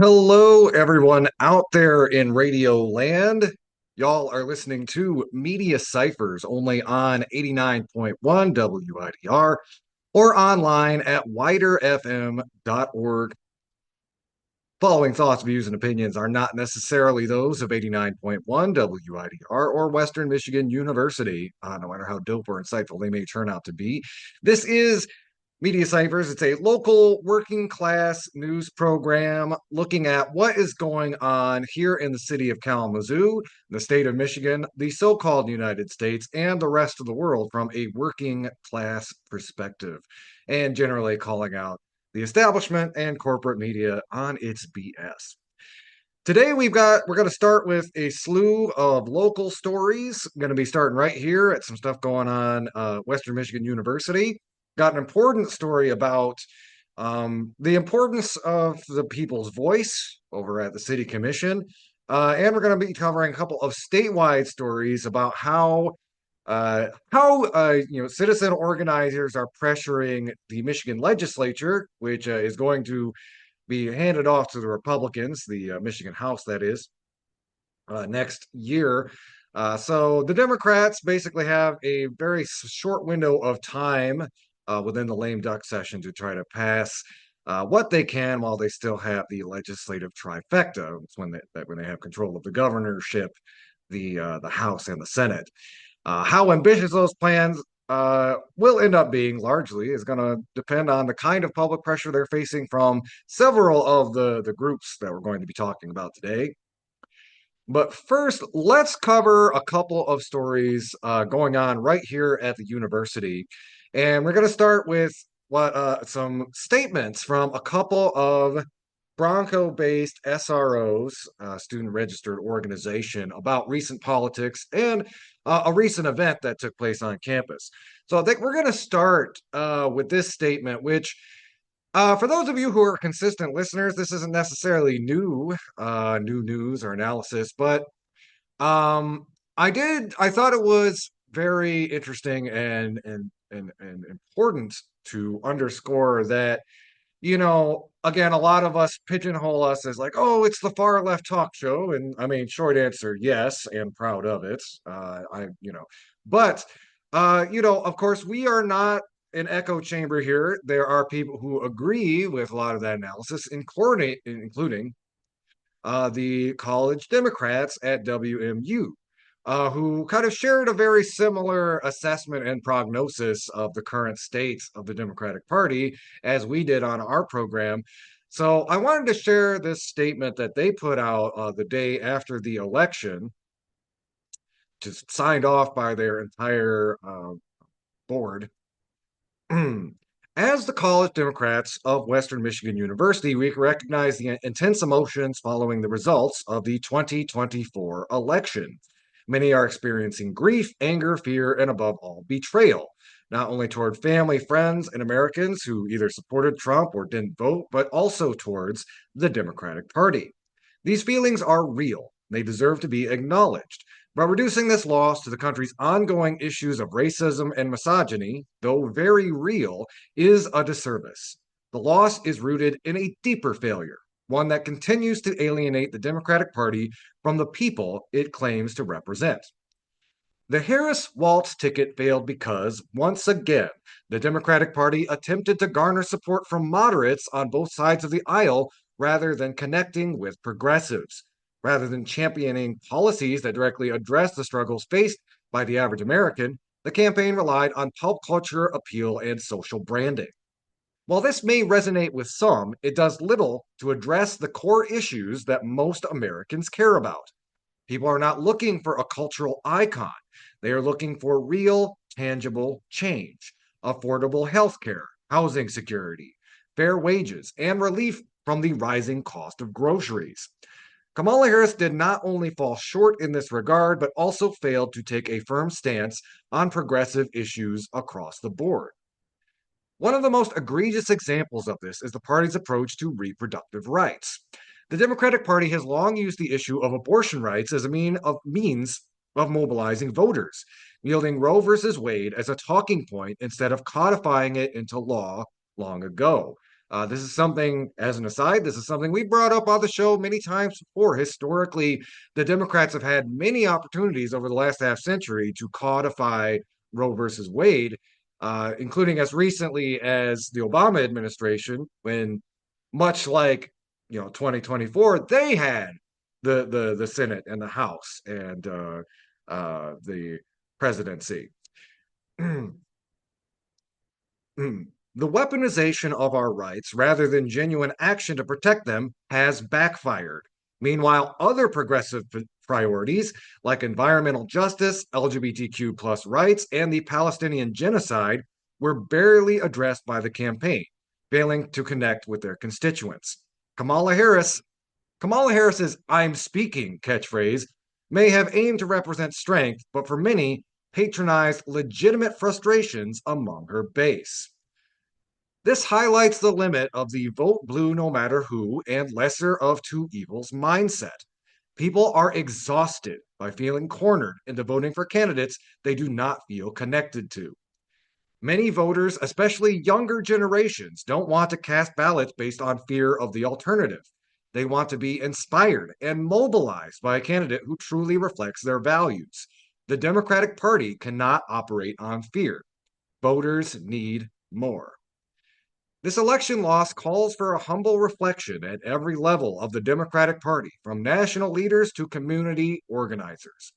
Hello, everyone out there in radio land. Y'all are listening to Media Cyphers only on 89.1 WIDR or online at widerfm.org. Following thoughts, views, and opinions are not necessarily those of 89.1 WIDR or Western Michigan University, no matter how dope or insightful they may turn out to be. This is Media Cyphers. It's a local working class news program looking at what is going on here in the city of Kalamazoo, the state of Michigan, the so-called United States, and the rest of the world from a working class perspective, and generally calling out the establishment and corporate media on its BS. Today we're going to start with a slew of local stories. I'm going to be starting right here at some stuff going on Western Michigan University. Got an important story about the importance of the people's voice over at the city commission. And we're going to be covering a couple of statewide stories about how citizen organizers are pressuring the Michigan legislature, which is going to be handed off to the Republicans, the Michigan House, that is, next year. So the Democrats basically have a very short window of time within the lame duck session to try to pass what they can while they still have the legislative trifecta. It's when they have control of the governorship, the House, and the Senate. How ambitious those plans will end up being largely is going to depend on the kind of public pressure they're facing from several of the groups that we're going to be talking about today. But first, let's cover a couple of stories going on right here at the university. And we're going to start with some statements from a couple of Bronco-based SROs, student registered organization, about recent politics and a recent event that took place on campus. So I think we're going to start with this statement, which for those of you who are consistent listeners, this isn't necessarily new news or analysis, but I thought it was very interesting and important to underscore that, again, a lot of us pigeonhole us as like, oh, it's the far left talk show. And I mean, short answer, yes, and proud of it. But, of course, we are not an echo chamber here. There are people who agree with a lot of that analysis, including the college Democrats at WMU. Who kind of shared a very similar assessment and prognosis of the current state of the Democratic Party as we did on our program. So I wanted to share this statement that they put out the day after the election, just signed off by their entire board. As the College Democrats of Western Michigan University, we recognize the intense emotions following the results of the 2024 election. Many are experiencing grief, anger, fear, and above all, betrayal, not only toward family, friends, and Americans who either supported Trump or didn't vote, but also towards the Democratic Party. These feelings are real. They deserve to be acknowledged. But reducing this loss to the country's ongoing issues of racism and misogyny, though very real, is a disservice. The loss is rooted in a deeper failure, one that continues to alienate the Democratic Party from the people it claims to represent. The Harris-Walz ticket failed because, once again, the Democratic Party attempted to garner support from moderates on both sides of the aisle rather than connecting with progressives. Rather than championing policies that directly address the struggles faced by the average American, the campaign relied on pop culture appeal and social branding. While this may resonate with some, it does little to address the core issues that most Americans care about. People are not looking for a cultural icon. They are looking for real, tangible change, affordable health care, housing security, fair wages, and relief from the rising cost of groceries. Kamala Harris did not only fall short in this regard, but also failed to take a firm stance on progressive issues across the board. One of the most egregious examples of this is the party's approach to reproductive rights. The Democratic Party has long used the issue of abortion rights as a means of mobilizing voters, wielding Roe versus Wade as a talking point instead of codifying it into law long ago. This is something, as an aside, this is something we brought up on the show many times before. Historically, the Democrats have had many opportunities over the last half century to codify Roe versus Wade, including as recently as the Obama administration, when much like 2024, they had the Senate and the House and the presidency. The weaponization of our rights rather than genuine action to protect them has backfired. Meanwhile, other progressive priorities like environmental justice, LGBTQ plus rights, and the Palestinian genocide were barely addressed by the campaign, failing to connect with their constituents. Kamala Harris's "I'm speaking" catchphrase may have aimed to represent strength, but for many, patronized legitimate frustrations among her base. This highlights the limit of the vote blue no matter who and lesser of two evils mindset. People are exhausted by feeling cornered into voting for candidates they do not feel connected to. Many voters, especially younger generations, don't want to cast ballots based on fear of the alternative. They want to be inspired and mobilized by a candidate who truly reflects their values. The Democratic Party cannot operate on fear. Voters need more. This election loss calls for a humble reflection at every level of the Democratic Party, from national leaders to community organizers.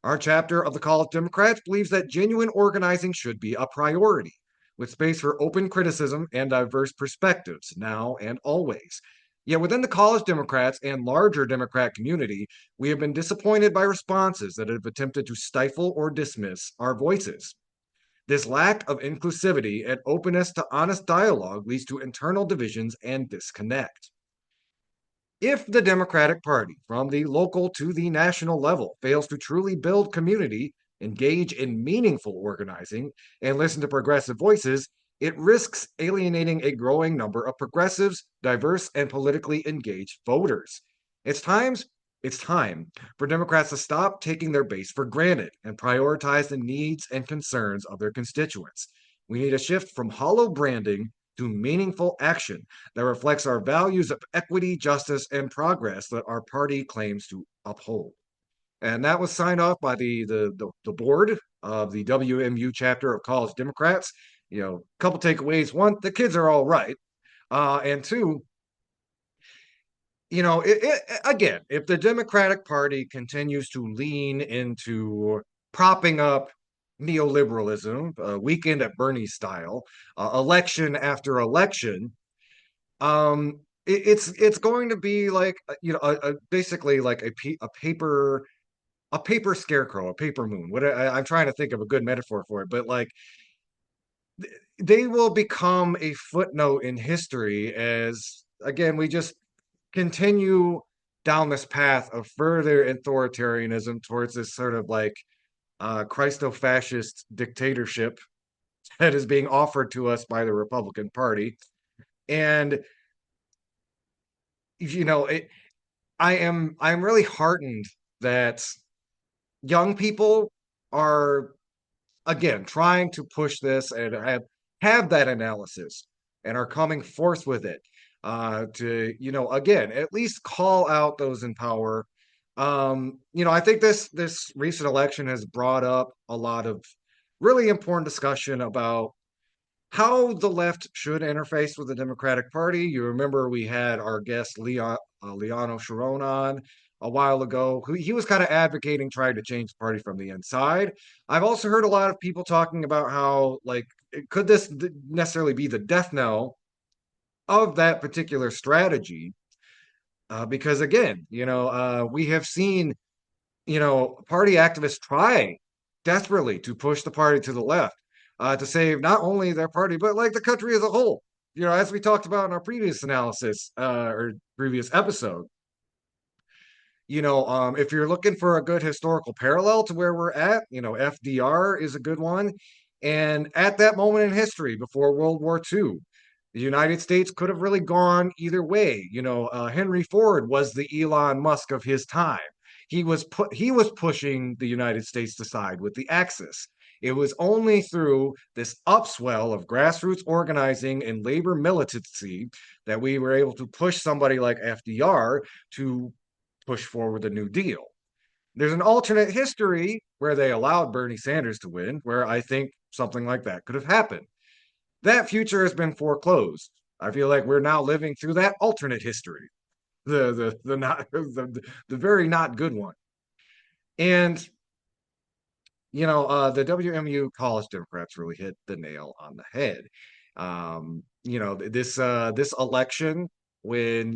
Our chapter of the College Democrats believes that genuine organizing should be a priority, with space for open criticism and diverse perspectives, now and always. Yet within the College Democrats and larger Democrat community, we have been disappointed by responses that have attempted to stifle or dismiss our voices. This lack of inclusivity and openness to honest dialogue leads to internal divisions and disconnect. If the Democratic Party, from the local to the national level, fails to truly build community, engage in meaningful organizing, and listen to progressive voices, it risks alienating a growing number of progressives, diverse, and politically engaged voters. It's time for Democrats to stop taking their base for granted and prioritize the needs and concerns of their constituents. We need a shift from hollow branding to meaningful action that reflects our values of equity, justice, and progress that our party claims to uphold. And that was signed off by the board of the WMU chapter of College Democrats. A couple takeaways. One, the kids are all right. And two, again, if the Democratic Party continues to lean into propping up neoliberalism, weekend at Bernie style, election after election, it's going to be like basically like a paper scarecrow, a paper moon. I'm trying to think of a good metaphor for it, but like they will become a footnote in history as, again, we just continue down this path of further authoritarianism towards this sort of like Christo-fascist dictatorship that is being offered to us by the Republican Party. And I'm really heartened that young people are, again, trying to push this and have that analysis and are coming forth with it to, again, at least call out those in power. I think this recent election has brought up a lot of really important discussion about how the left should interface with the Democratic Party. You remember we had our guest Liano Sharon on a while ago. He was kind of advocating trying to change the party from the inside. I've also heard a lot of people talking about how, like, could this necessarily be the death knell of that particular strategy? Because again, we have seen, party activists try desperately to push the party to the left to save not only their party, but like the country as a whole. As we talked about in our previous analysis or previous episode, if you're looking for a good historical parallel to where we're at, FDR is a good one. And at that moment in history, before World War II, the United States could have really gone either way. Henry Ford was the Elon Musk of his time. He was pushing the United States to side with the Axis. It was only through this upswell of grassroots organizing and labor militancy that we were able to push somebody like FDR to push forward the New Deal. There's an alternate history where they allowed Bernie Sanders to win, where I think something like that could have happened. That future has been foreclosed. I feel like we're now living through that alternate history, the not the very not good one. And the WMU college Democrats really hit the nail on the head. This election, when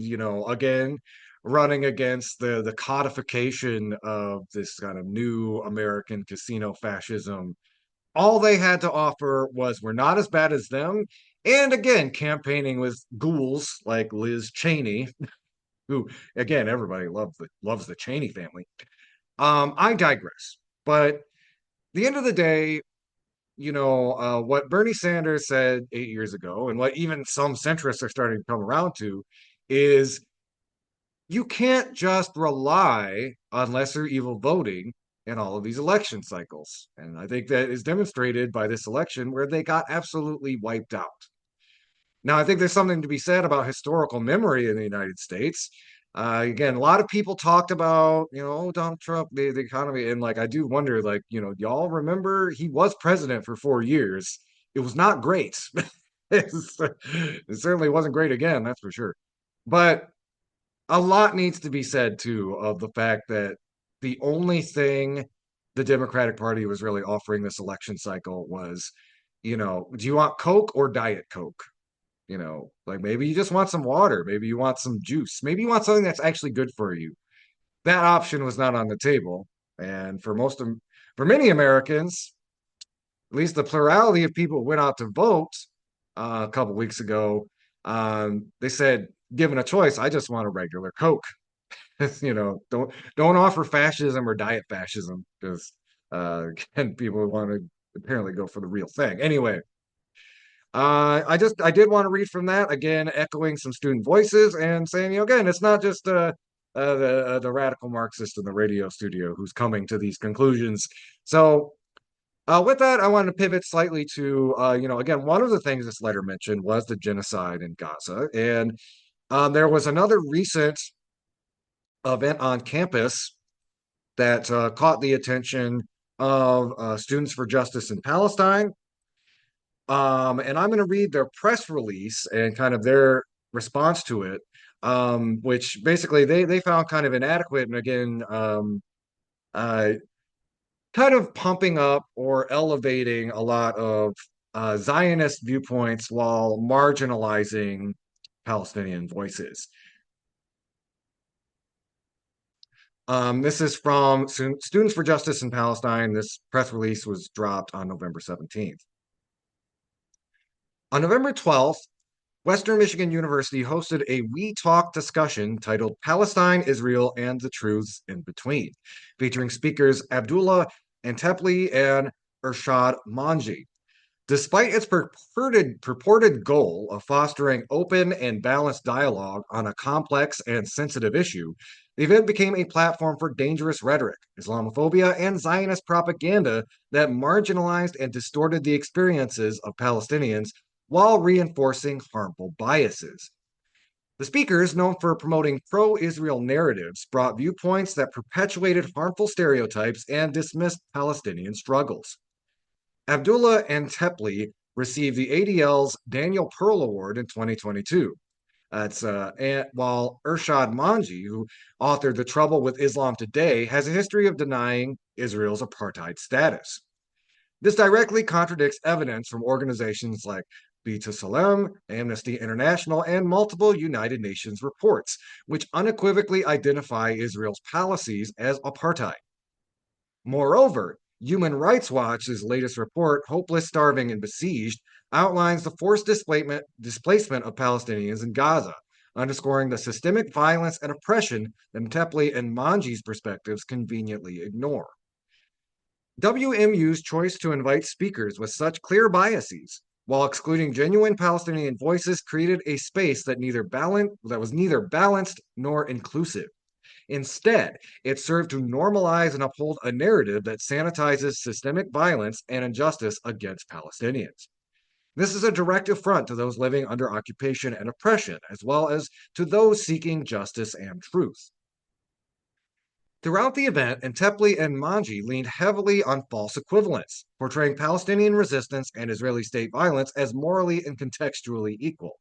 again running against the codification of this kind of new American casino fascism, all they had to offer was we're not as bad as them. And again, campaigning with ghouls like Liz Cheney, who again everybody loves the Cheney family. I digress, but the end of the day, what Bernie Sanders said 8 years ago, and what even some centrists are starting to come around to, is you can't just rely on lesser evil voting in all of these election cycles. And I think that is demonstrated by this election where they got absolutely wiped out. Now, I think there's something to be said about historical memory in the United States. Again, a lot of people talked about, Donald Trump, the economy, and like I do wonder, like, y'all remember he was president for 4 years. It was not great. It certainly wasn't great again, that's for sure. But a lot needs to be said too of the fact that the only thing the Democratic Party was really offering this election cycle was, do you want Coke or Diet Coke? Like maybe you just want some water, maybe you want some juice, maybe you want something that's actually good for you. That option was not on the table. And for many Americans, at least the plurality of people who went out to vote a couple weeks ago, they said, given a choice, I just want a regular Coke. Don't offer fascism or diet fascism because again, people want to apparently go for the real thing. Anyway, I did want to read from that again, echoing some student voices and saying, again, it's not just the radical Marxist in the radio studio who's coming to these conclusions. So with that, I wanted to pivot slightly to, again, one of the things this letter mentioned was the genocide in Gaza, and there was another recent event on campus that caught the attention of Students for Justice in Palestine. And I'm going to read their press release and kind of their response to it, which basically they found kind of inadequate and again, uh, kind of pumping up or elevating a lot of Zionist viewpoints while marginalizing Palestinian voices. This is from Students for Justice in Palestine. This press release was dropped on November 17th. On November 12th, Western Michigan University hosted a We Talk discussion titled Palestine, Israel, and the Truths in Between, featuring speakers Abdullah Antepli and Irshad Manji. Despite its purported goal of fostering open and balanced dialogue on a complex and sensitive issue, the event became a platform for dangerous rhetoric, Islamophobia, and Zionist propaganda that marginalized and distorted the experiences of Palestinians while reinforcing harmful biases. The speakers, known for promoting pro-Israel narratives, brought viewpoints that perpetuated harmful stereotypes and dismissed Palestinian struggles. Abdullah Antepli received the ADL's Daniel Pearl Award in 2022. While Irshad Manji, who authored The Trouble with Islam Today, has a history of denying Israel's apartheid status. This directly contradicts evidence from organizations like B'Tselem, Amnesty International, and multiple United Nations reports, which unequivocally identify Israel's policies as apartheid. Moreover, Human Rights Watch's latest report, Hopeless, Starving, and Besieged, outlines the forced displacement of Palestinians in Gaza, underscoring the systemic violence and oppression that Antepli and Manji's perspectives conveniently ignore. WMU's choice to invite speakers with such clear biases, while excluding genuine Palestinian voices, created a space that was neither balanced nor inclusive. Instead, it served to normalize and uphold a narrative that sanitizes systemic violence and injustice against Palestinians. This is a direct affront to those living under occupation and oppression, as well as to those seeking justice and truth. Throughout the event, Entepli and Manji leaned heavily on false equivalence, portraying Palestinian resistance and Israeli state violence as morally and contextually equal.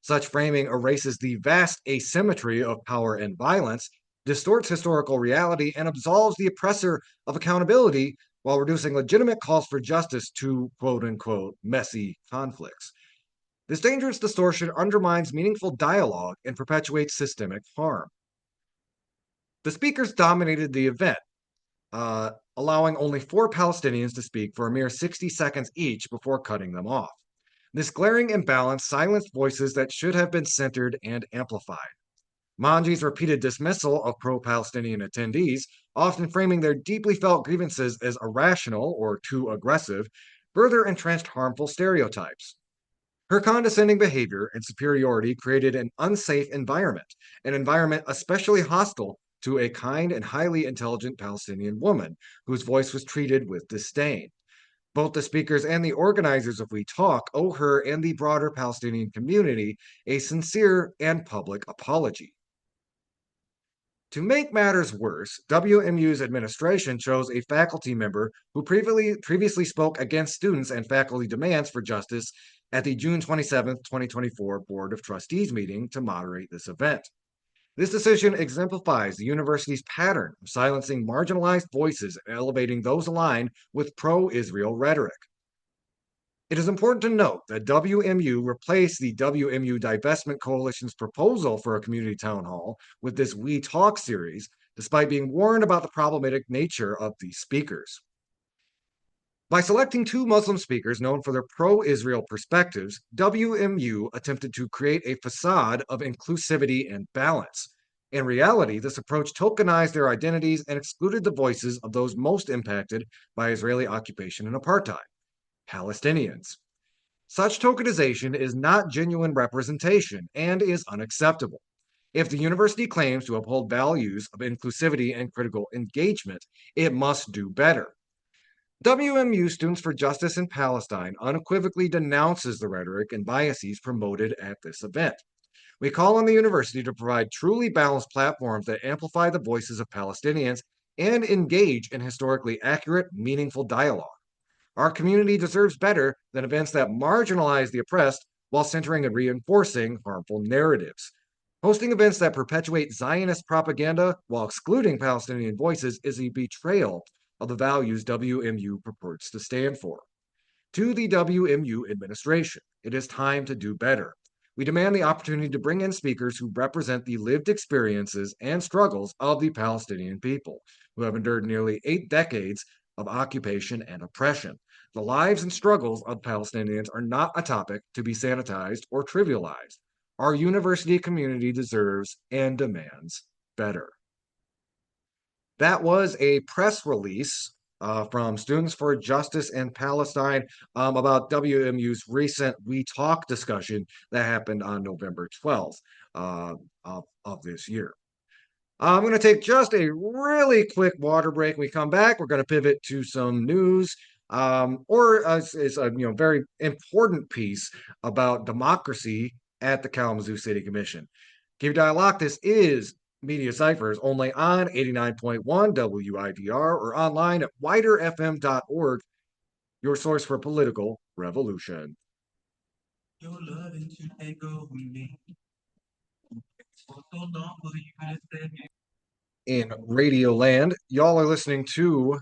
Such framing erases the vast asymmetry of power and violence, distorts historical reality, and absolves the oppressor of accountability while reducing legitimate calls for justice to quote unquote messy conflicts. This dangerous distortion undermines meaningful dialogue and perpetuates systemic harm. The speakers dominated the event, allowing only 4 Palestinians to speak for a mere 60 seconds each before cutting them off. This glaring imbalance silenced voices that should have been centered and amplified. Manji's repeated dismissal of pro Palestinian attendees, often framing their deeply felt grievances as irrational or too aggressive, further entrenched harmful stereotypes. Her condescending behavior and superiority created an unsafe environment, an environment especially hostile to a kind and highly intelligent Palestinian woman whose voice was treated with disdain. Both the speakers and the organizers of We Talk owe her and the broader Palestinian community a sincere and public apology. To make matters worse, WMU's administration chose a faculty member who previously spoke against students and faculty demands for justice at the June 27, 2024 Board of Trustees meeting to moderate this event. This decision exemplifies the university's pattern of silencing marginalized voices and elevating those aligned with pro-Israel rhetoric. It is important to note that WMU replaced the WMU Divestment Coalition's proposal for a community town hall with this We Talk series, despite being warned about the problematic nature of these speakers. By selecting 2 Muslim speakers known for their pro-Israel perspectives, WMU attempted to create a facade of inclusivity and balance. In reality, this approach tokenized their identities and excluded the voices of those most impacted by Israeli occupation and apartheid, Palestinians. Such tokenization is not genuine representation and is unacceptable. If the university claims to uphold values of inclusivity and critical engagement, it must do better. WMU Students for Justice in Palestine unequivocally denounces the rhetoric and biases promoted at this event. We call on the university to provide truly balanced platforms that amplify the voices of Palestinians and engage in historically accurate, meaningful dialogue. Our community deserves better than events that marginalize the oppressed while centering and reinforcing harmful narratives. Hosting events that perpetuate Zionist propaganda while excluding Palestinian voices is a betrayal of the values WMU purports to stand for. To the WMU administration, it is time to do better. We demand the opportunity to bring in speakers who represent the lived experiences and struggles of the Palestinian people, who have endured nearly 8 decades of occupation and oppression. The lives and struggles of Palestinians are not a topic to be sanitized or trivialized. Our university community deserves and demands better. That was a press release from Students for Justice in Palestine about WMU's recent We Talk discussion that happened on November 12th of this year. I'm going to take just a really quick water break. When we come back, we're going to pivot to some news, it's a very important piece about democracy at the Kalamazoo City Commission. Keep your dial locked. This is Media Cyphers, only on 89.1 WIDR or online at widerfm.org, your source for political revolution. Your love to take over me. In Radio Land, y'all are listening to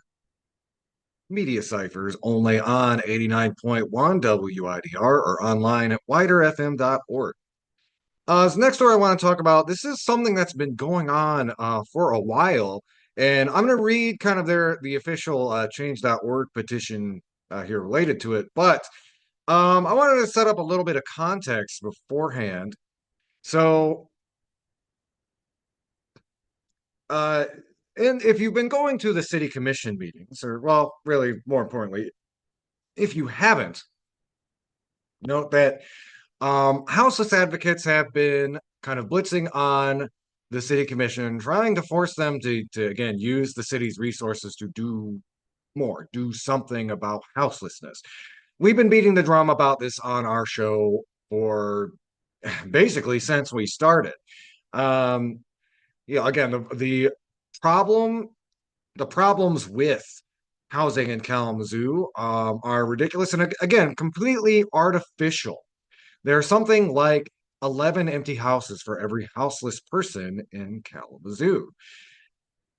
Media Cyphers, only on 89.1 WIDR or online at widerfm.org. This next story I want to talk about, this is something that's been going on for a while, and I'm going to read kind of the official change.org petition here related to it, but I wanted to set up a little bit of context beforehand. So, and if you've been going to the city commission meetings, or, well, really, more importantly, if you haven't, note that houseless advocates have been kind of blitzing on the city commission, trying to force them to again use the city's resources to do more, do something about houselessness. We've been beating the drum about this on our show for basically since we started. Um, again, problem, the problems with housing in Kalamazoo are ridiculous and again, completely artificial. There's something like 11 empty houses for every houseless person in Kalamazoo.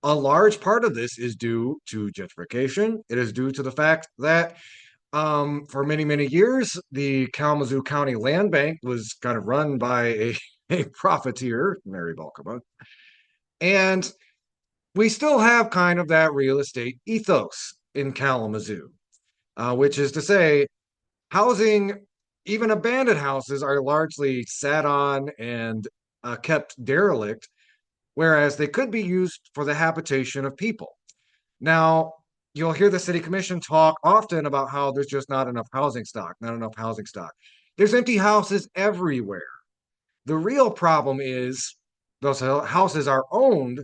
A large part of this is due to gentrification. It is due to the fact that for many, many years, the Kalamazoo County Land Bank was kind of run by a profiteer, Mary Balkema. And we still have kind of that real estate ethos in Kalamazoo, which is to say, housing, even abandoned houses, are largely sat on and kept derelict, whereas they could be used for the habitation of people. Now, you'll hear the city commission talk often about how there's just not enough housing stock, not enough housing stock. There's empty houses everywhere. The real problem is those houses are owned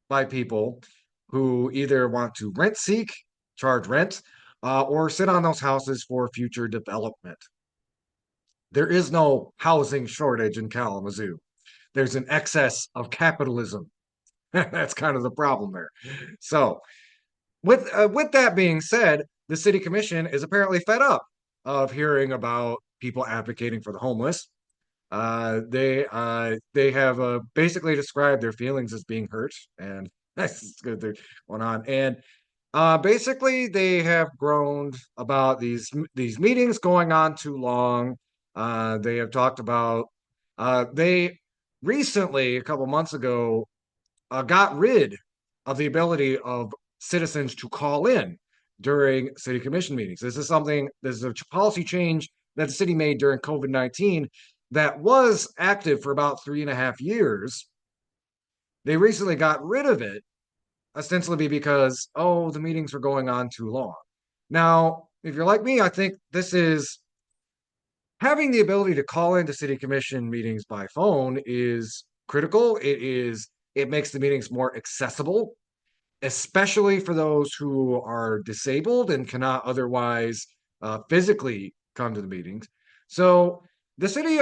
by people who either want to rent seek, charge rent, or sit on those houses for future development. There is no housing shortage in Kalamazoo. There's an excess of capitalism. That's kind of the problem there. So, with that being said, the city commission is apparently fed up of hearing about people advocating for the homeless. They have basically described their feelings as being hurt, and that's good. They're going on, and basically they have groaned about these meetings going on too long. They have talked about they recently, a couple months ago, got rid of the ability of citizens to call in during city commission meetings. This is a policy change that the city made during COVID-19 that was active for about 3.5 years. They recently got rid of it, ostensibly because, oh, the meetings were going on too long. Now, if you're like me, I think this is having the ability to call into city commission meetings by phone is critical. It makes the meetings more accessible, especially for those who are disabled and cannot otherwise physically come to the meetings. So the city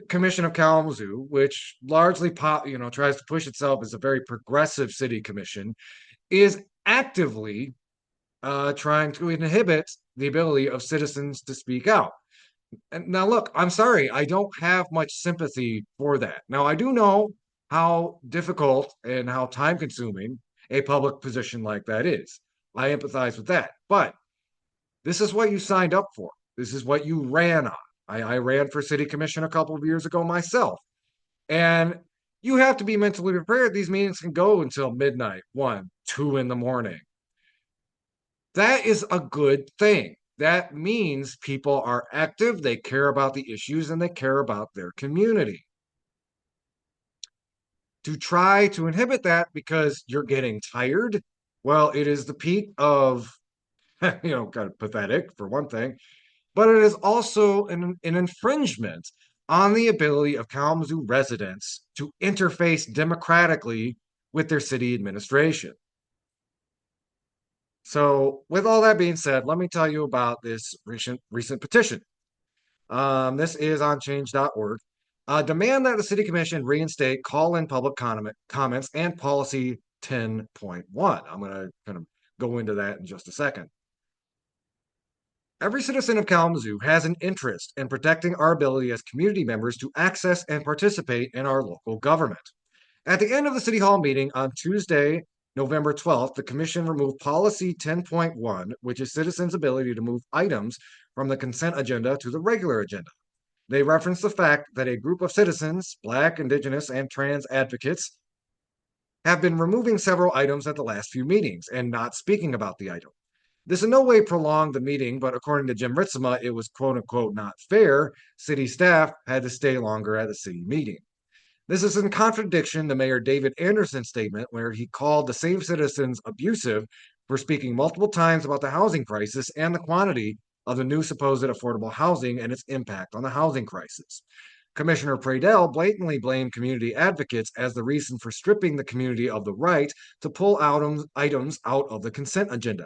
commission of Kalamazoo, which largely tries to push itself as a very progressive city commission, is actively trying to inhibit the ability of citizens to speak out. And now, look, I'm sorry, I don't have much sympathy for that. Now, I do know how difficult and how time consuming a public position like that is. I empathize with that. But this is what you signed up for. This is what you ran on. I ran for city commission a couple of years ago myself. And you have to be mentally prepared. These meetings can go until midnight, 1, 2 in the morning. That is a good thing. That means people are active, they care about the issues, and they care about their community. To try to inhibit that because you're getting tired, well, it is the peak of, kind of pathetic for one thing, but it is also an infringement on the ability of Kalamazoo residents to interface democratically with their city administration. So, with all that being said, let me tell you about this recent petition. This is on change.org. Demand that the city commission reinstate call-in public comments and policy 10.1. I'm going to kind of go into that in just a second. Every citizen of Kalamazoo has an interest in protecting our ability as community members to access and participate in our local government. At the end of the City Hall meeting on Tuesday, November 12th, the Commission removed Policy 10.1, which is citizens' ability to move items from the consent agenda to the regular agenda. They referenced the fact that a group of citizens, Black, Indigenous, and trans advocates, have been removing several items at the last few meetings and not speaking about the item. This in no way prolonged the meeting, but according to Jim Ritzema, it was quote unquote not fair. City staff had to stay longer at the city meeting. This is in contradiction to Mayor David Anderson's statement, where he called the same citizens abusive for speaking multiple times about the housing crisis and the quantity of the new supposed affordable housing and its impact on the housing crisis. Commissioner Pradell blatantly blamed community advocates as the reason for stripping the community of the right to pull items out of the consent agenda.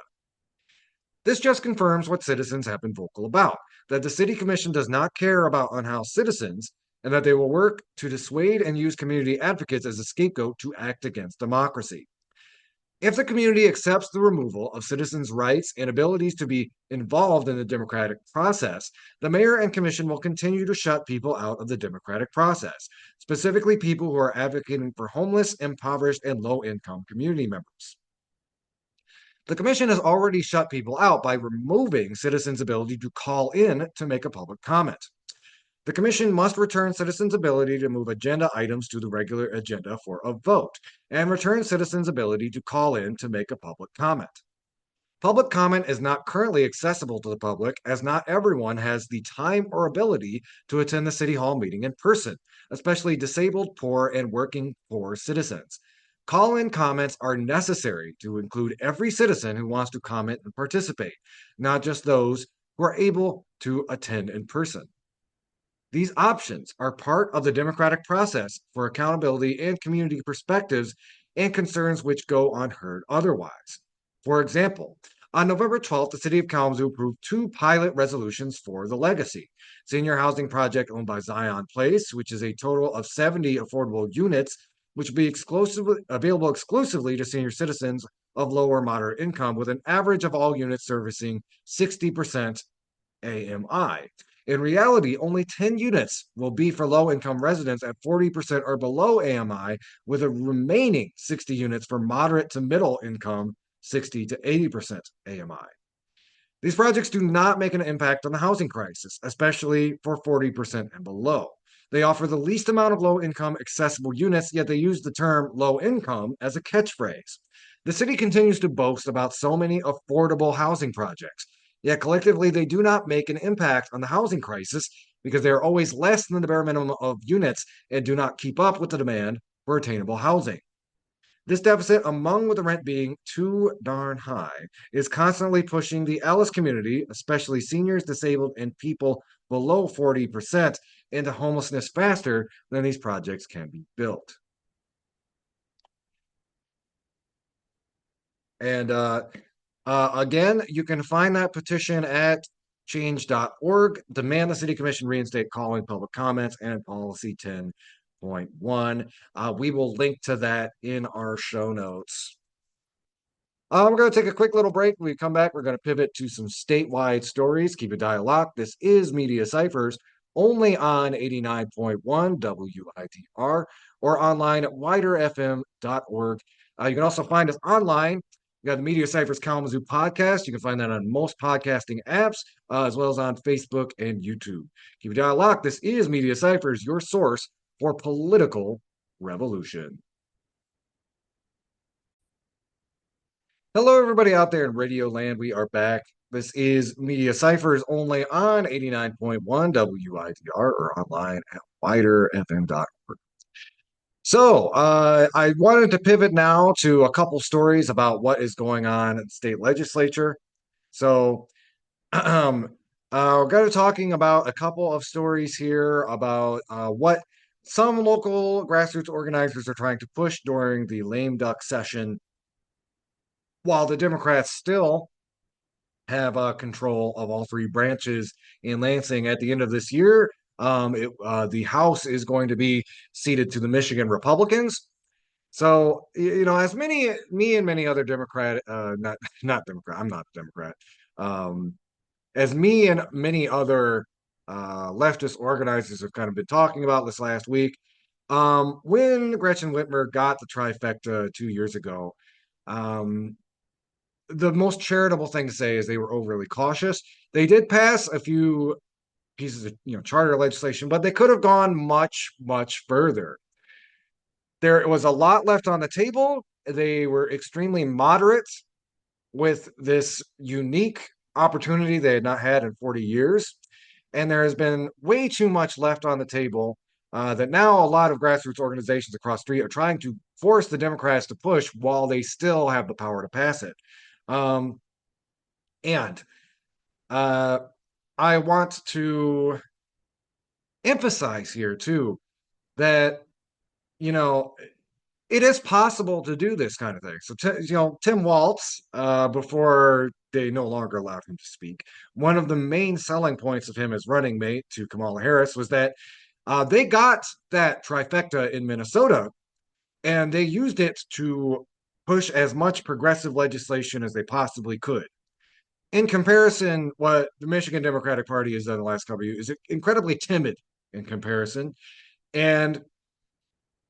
This just confirms what citizens have been vocal about, that the City Commission does not care about unhoused citizens, and that they will work to dissuade and use community advocates as a scapegoat to act against democracy. If the community accepts the removal of citizens' rights and abilities to be involved in the democratic process, the mayor and commission will continue to shut people out of the democratic process, specifically people who are advocating for homeless, impoverished, and low income community members. The commission has already shut people out by removing citizens' ability to call in to make a public comment. The commission must return citizens' ability to move agenda items to the regular agenda for a vote, and return citizens' ability to call in to make a public comment. Public comment is not currently accessible to the public, as not everyone has the time or ability to attend the City Hall meeting in person, especially disabled, poor, and working poor citizens. Call in comments are necessary to include every citizen who wants to comment and participate, not just those who are able to attend in person. These options are part of the democratic process for accountability and community perspectives and concerns which go unheard otherwise. For example, on November 12th, the City of Kalamazoo approved 2 pilot resolutions for the Legacy senior housing project owned by Zion Place, which is a total of 70 affordable units, which will be available exclusively to senior citizens of low or moderate income, with an average of all units servicing 60% AMI. In reality, only 10 units will be for low-income residents at 40% or below AMI, with a remaining 60 units for moderate to middle income, 60 to 80% AMI. These projects do not make an impact on the housing crisis, especially for 40% and below. They offer the least amount of low-income accessible units, yet they use the term low income as a catchphrase. The city continues to boast about so many affordable housing projects, yet collectively they do not make an impact on the housing crisis because they are always less than the bare minimum of units and do not keep up with the demand for attainable housing. This deficit, among with the rent being too darn high, is constantly pushing the Alice community, especially seniors, disabled, and people below 40%, into homelessness faster than these projects can be built. And again, you can find that petition at change.org. Demand the City Commission reinstate calling public comments and policy 10.1. We will link to that in our show notes. We're going to take a quick little break. When we come back, we're going to pivot to some statewide stories. Keep a dial locked. This is Media Cyphers, only on 89.1 WIDR or online at widerfm.org. You can also find us online. You got the Media Cyphers Kalamazoo podcast. You can find that on most podcasting apps, as well as on Facebook and YouTube. Keep a dial locked. This is Media Cyphers, your source for political revolution. Hello, everybody out there in Radio Land. We are back. This is Media Cyphers, only on 89.1 WIDR or online at widerfm.org. So, I wanted to pivot now to a couple stories about what is going on in the state legislature. So, we're going to be talking about a couple of stories here about what some local grassroots organizers are trying to push during the lame duck session, while the Democrats still have control of all 3 branches in Lansing. At the end of this year, the House is going to be ceded to the Michigan Republicans. So, as me and many other Democrat, not Democrat, I'm not a Democrat, as me and many other leftist organizers have kind of been talking about this last week, when Gretchen Whitmer got the trifecta 2 years ago, the most charitable thing to say is they were overly cautious. They did pass a few pieces of charter legislation, but they could have gone much, much further. There was a lot left on the table. They were extremely moderate with this unique opportunity they had not had in 40 years. And there has been way too much left on the table that now a lot of grassroots organizations across the street are trying to force the Democrats to push while they still have the power to pass it. And I want to emphasize here too that, you know, it is possible to do this kind of thing. So, Tim Waltz, before they no longer allowed him to speak, one of the main selling points of him as running mate to Kamala Harris was that they got that trifecta in Minnesota and they used it to push as much progressive legislation as they possibly could. In comparison, what the Michigan Democratic Party has done the last couple of years is incredibly timid in comparison. And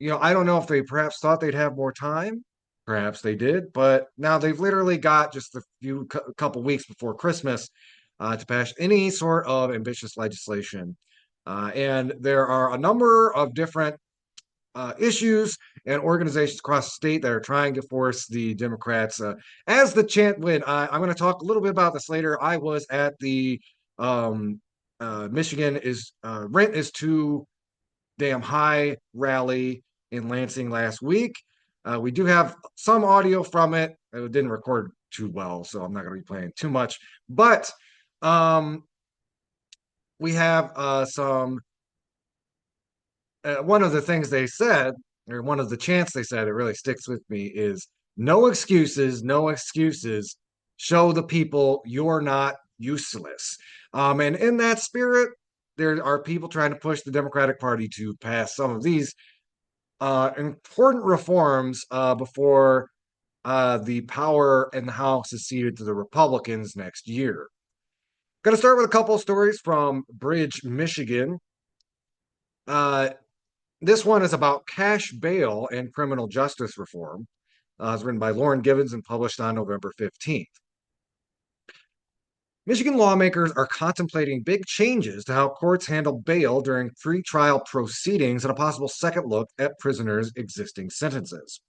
I don't know if they perhaps thought they'd have more time. Perhaps they did, but now they've literally got just a couple weeks before Christmas to pass any sort of ambitious legislation. And there are a number of different issues and organizations across the state that are trying to force the Democrats as the chant win. I'm going to talk a little bit about this later. I was at the um, Michigan is rent is too damn high rally in Lansing last week. We do have some audio from it. It didn't record too well, so I'm not going to be playing too much. But um, we have some. One of the things they said, or one of the chants they said, it really sticks with me is no excuses, no excuses. Show the people you're not useless. And in that spirit, there are people trying to push the Democratic Party to pass some of these important reforms before the power in the House is ceded to the Republicans next year. Going to start with a couple of stories from Bridge, Michigan. This one is about cash bail and criminal justice reform. It's written by Lauren Givens and published on November 15th. Michigan lawmakers are contemplating big changes to how courts handle bail during pre-trial proceedings and a possible second look at prisoners' existing sentences.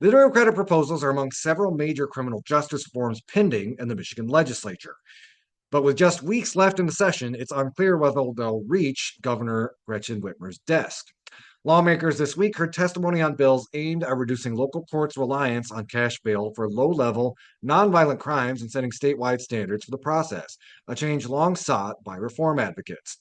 The Democratic proposals are among several major criminal justice reforms pending in the Michigan legislature. But with just weeks left in the session, it's unclear whether they'll reach Governor Gretchen Whitmer's desk. Lawmakers this week heard testimony on bills aimed at reducing local courts' reliance on cash bail for low-level, nonviolent crimes and setting statewide standards for the process, a change long sought by reform advocates.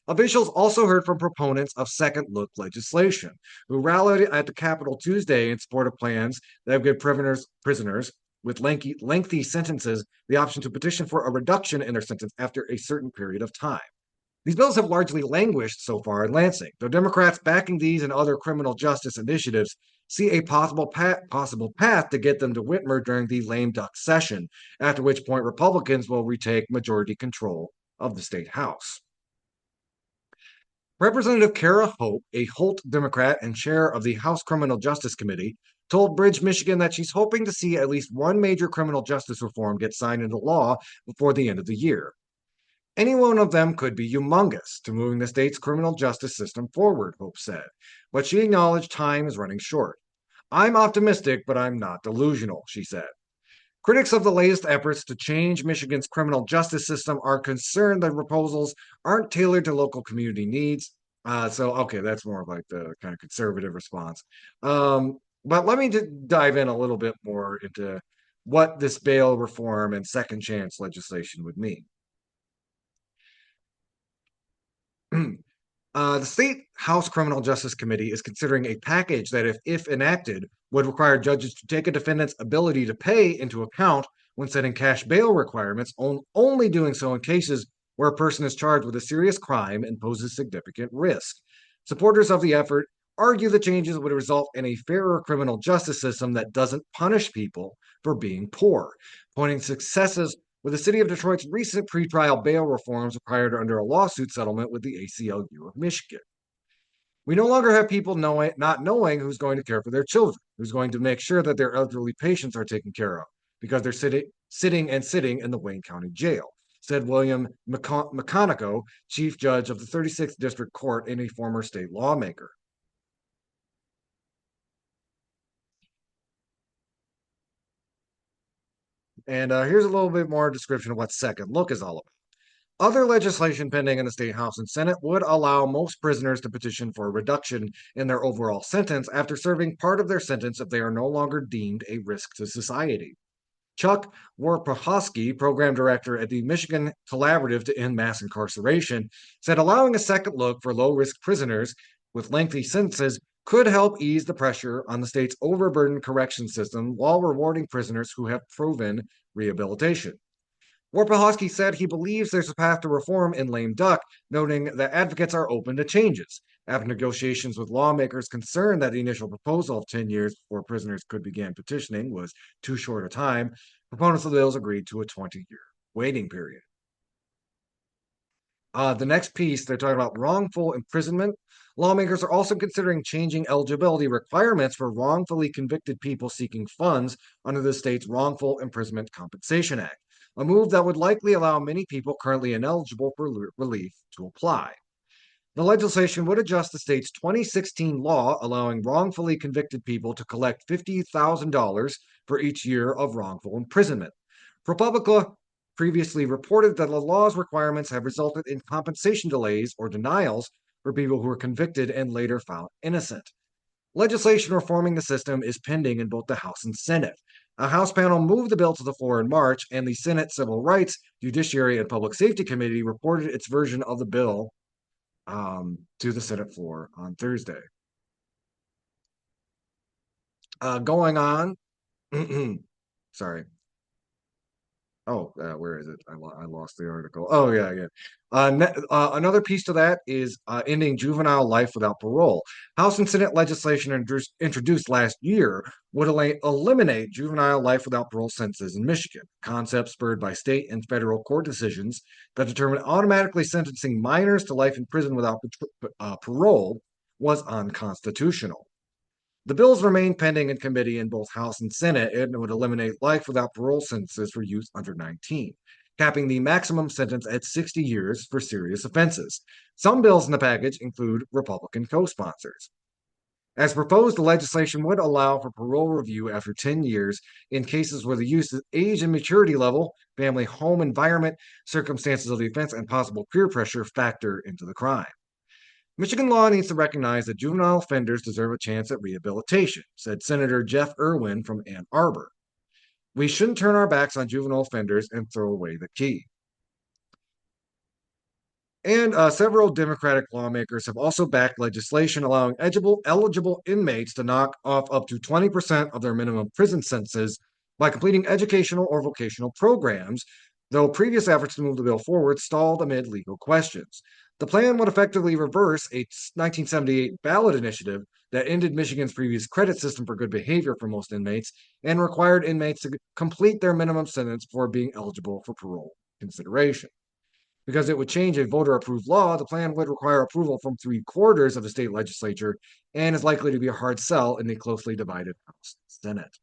Officials also heard from proponents of second look legislation, who rallied at the Capitol Tuesday in support of plans that give prisoners with lengthy sentences the option to petition for a reduction in their sentence after a certain period of time. These bills have largely languished so far in Lansing, though Democrats backing these and other criminal justice initiatives see a possible path to get them to Whitmer during the lame duck session, after which point Republicans will retake majority control of the state House. Representative Kara Hope, a Holt Democrat and chair of the House Criminal Justice Committee, told Bridge, Michigan that she's hoping to see at least one major criminal justice reform get signed into law before the end of the year. Any one of them could be humongous to moving the state's criminal justice system forward, Hope said, but she acknowledged time is running short. I'm optimistic, but I'm not delusional, she said. Critics of the latest efforts to change Michigan's criminal justice system are concerned that proposals aren't tailored to local community needs. Okay, that's more of like the kind of conservative response. But let me dive in a little bit more into what this bail reform and second chance legislation would mean. The State House Criminal Justice Committee is considering a package that, if enacted, would require judges to take a defendant's ability to pay into account when setting cash bail requirements, only doing so in cases where a person is charged with a serious crime and poses significant risk. Supporters of the effort argue the changes would result in a fairer criminal justice system that doesn't punish people for being poor, pointing to successes with the city of Detroit's recent pretrial bail reforms acquired under a lawsuit settlement with the ACLU of Michigan. We no longer have people not knowing who's going to care for their children, who's going to make sure that their elderly patients are taken care of, because they're sitting in the Wayne County Jail, said William McConaughey, chief judge of the 36th District Court and a former state lawmaker. And here's a little bit more description of what Second Look is all about. Other legislation pending in the State House and Senate would allow most prisoners to petition for a reduction in their overall sentence after serving part of their sentence if they are no longer deemed a risk to society. Chuck Warpahosky, program director at the Michigan Collaborative to End Mass Incarceration, said allowing a second look for low-risk prisoners with lengthy sentences could help ease the pressure on the state's overburdened correction system while rewarding prisoners who have proven rehabilitation. Warpahosky said he believes there's a path to reform in lame duck, noting that advocates are open to changes. After negotiations with lawmakers concerned that the initial proposal of 10 years before prisoners could begin petitioning was too short a time, proponents of the bills agreed to a 20-year waiting period. The next piece, they're talking about wrongful imprisonment. Lawmakers are also considering changing eligibility requirements for wrongfully convicted people seeking funds under the state's Wrongful Imprisonment Compensation Act, a move that would likely allow many people currently ineligible for relief to apply. The legislation would adjust the state's 2016 law allowing wrongfully convicted people to collect $50,000 for each year of wrongful imprisonment. ProPublica previously reported that the law's requirements have resulted in compensation delays or denials for people who were convicted and later found innocent. Legislation reforming the system is pending in both the House and Senate. A House panel moved the bill to the floor in March, and the Senate Civil Rights, Judiciary, and Public Safety Committee reported its version of the bill to the Senate floor on Thursday. Going on, sorry. Oh, where is it? I lost the article. Oh, yeah, yeah. Another piece to that is ending juvenile life without parole. House and Senate legislation introduced last year would eliminate juvenile life without parole sentences in Michigan, concept spurred by state and federal court decisions that determined automatically sentencing minors to life in prison without parole was unconstitutional. The bills remain pending in committee in both House and Senate and would eliminate life without parole sentences for youth under 19, capping the maximum sentence at 60 years for serious offenses. Some bills in the package include Republican co-sponsors. As proposed, the legislation would allow for parole review after 10 years in cases where the youth's age and maturity level, family home environment, circumstances of the offense, and possible peer pressure factor into the crime. Michigan law needs to recognize that juvenile offenders deserve a chance at rehabilitation, said Senator Jeff Irwin from Ann Arbor. We shouldn't turn our backs on juvenile offenders and throw away the key. And several Democratic lawmakers have also backed legislation allowing eligible inmates to knock off up to 20% of their minimum prison sentences by completing educational or vocational programs, though previous efforts to move the bill forward stalled amid legal questions. The plan would effectively reverse a 1978 ballot initiative that ended Michigan's previous credit system for good behavior for most inmates and required inmates to complete their minimum sentence before being eligible for parole consideration. Because it would change a voter-approved law, the plan would require approval from 3/4 of the state legislature and is likely to be a hard sell in the closely divided House and Senate.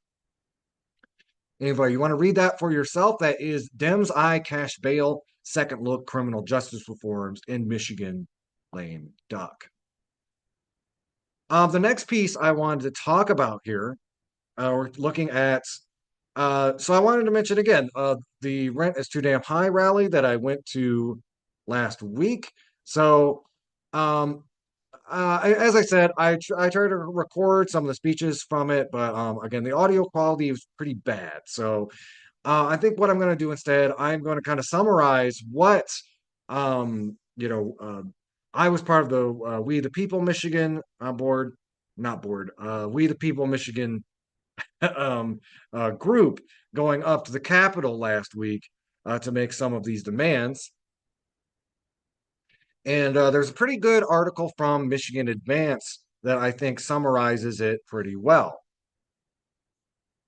Anyway, you want to read that for yourself? That is Dems I Cash Bail, Second Look Criminal Justice Reforms in Michigan, lame duck. The next piece I wanted to talk about here, we're looking at so I wanted to mention again the Rent is Too Damn High rally that I went to last week. So, as I said, I tried to record some of the speeches from it, but again, the audio quality was pretty bad. So, I think what I'm going to do instead, I'm going to kind of summarize what I was part of the We the People Michigan board, not board, We the People Michigan group going up to the Capitol last week to make some of these demands. And there's a pretty good article from Michigan Advance that I think summarizes it pretty well.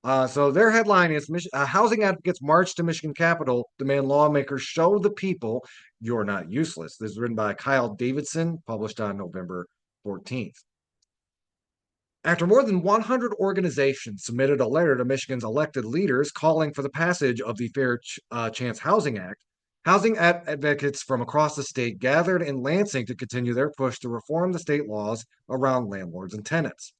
So their headline is Housing Advocates March to Michigan Capitol, demand lawmakers show the people you're not useless. This is written by Kyle Davidson, published on November 14th. After more than 100 organizations submitted a letter to Michigan's elected leaders calling for the passage of the Fair Chance Housing Act, housing advocates from across the state gathered in Lansing to continue their push to reform the state laws around landlords and tenants.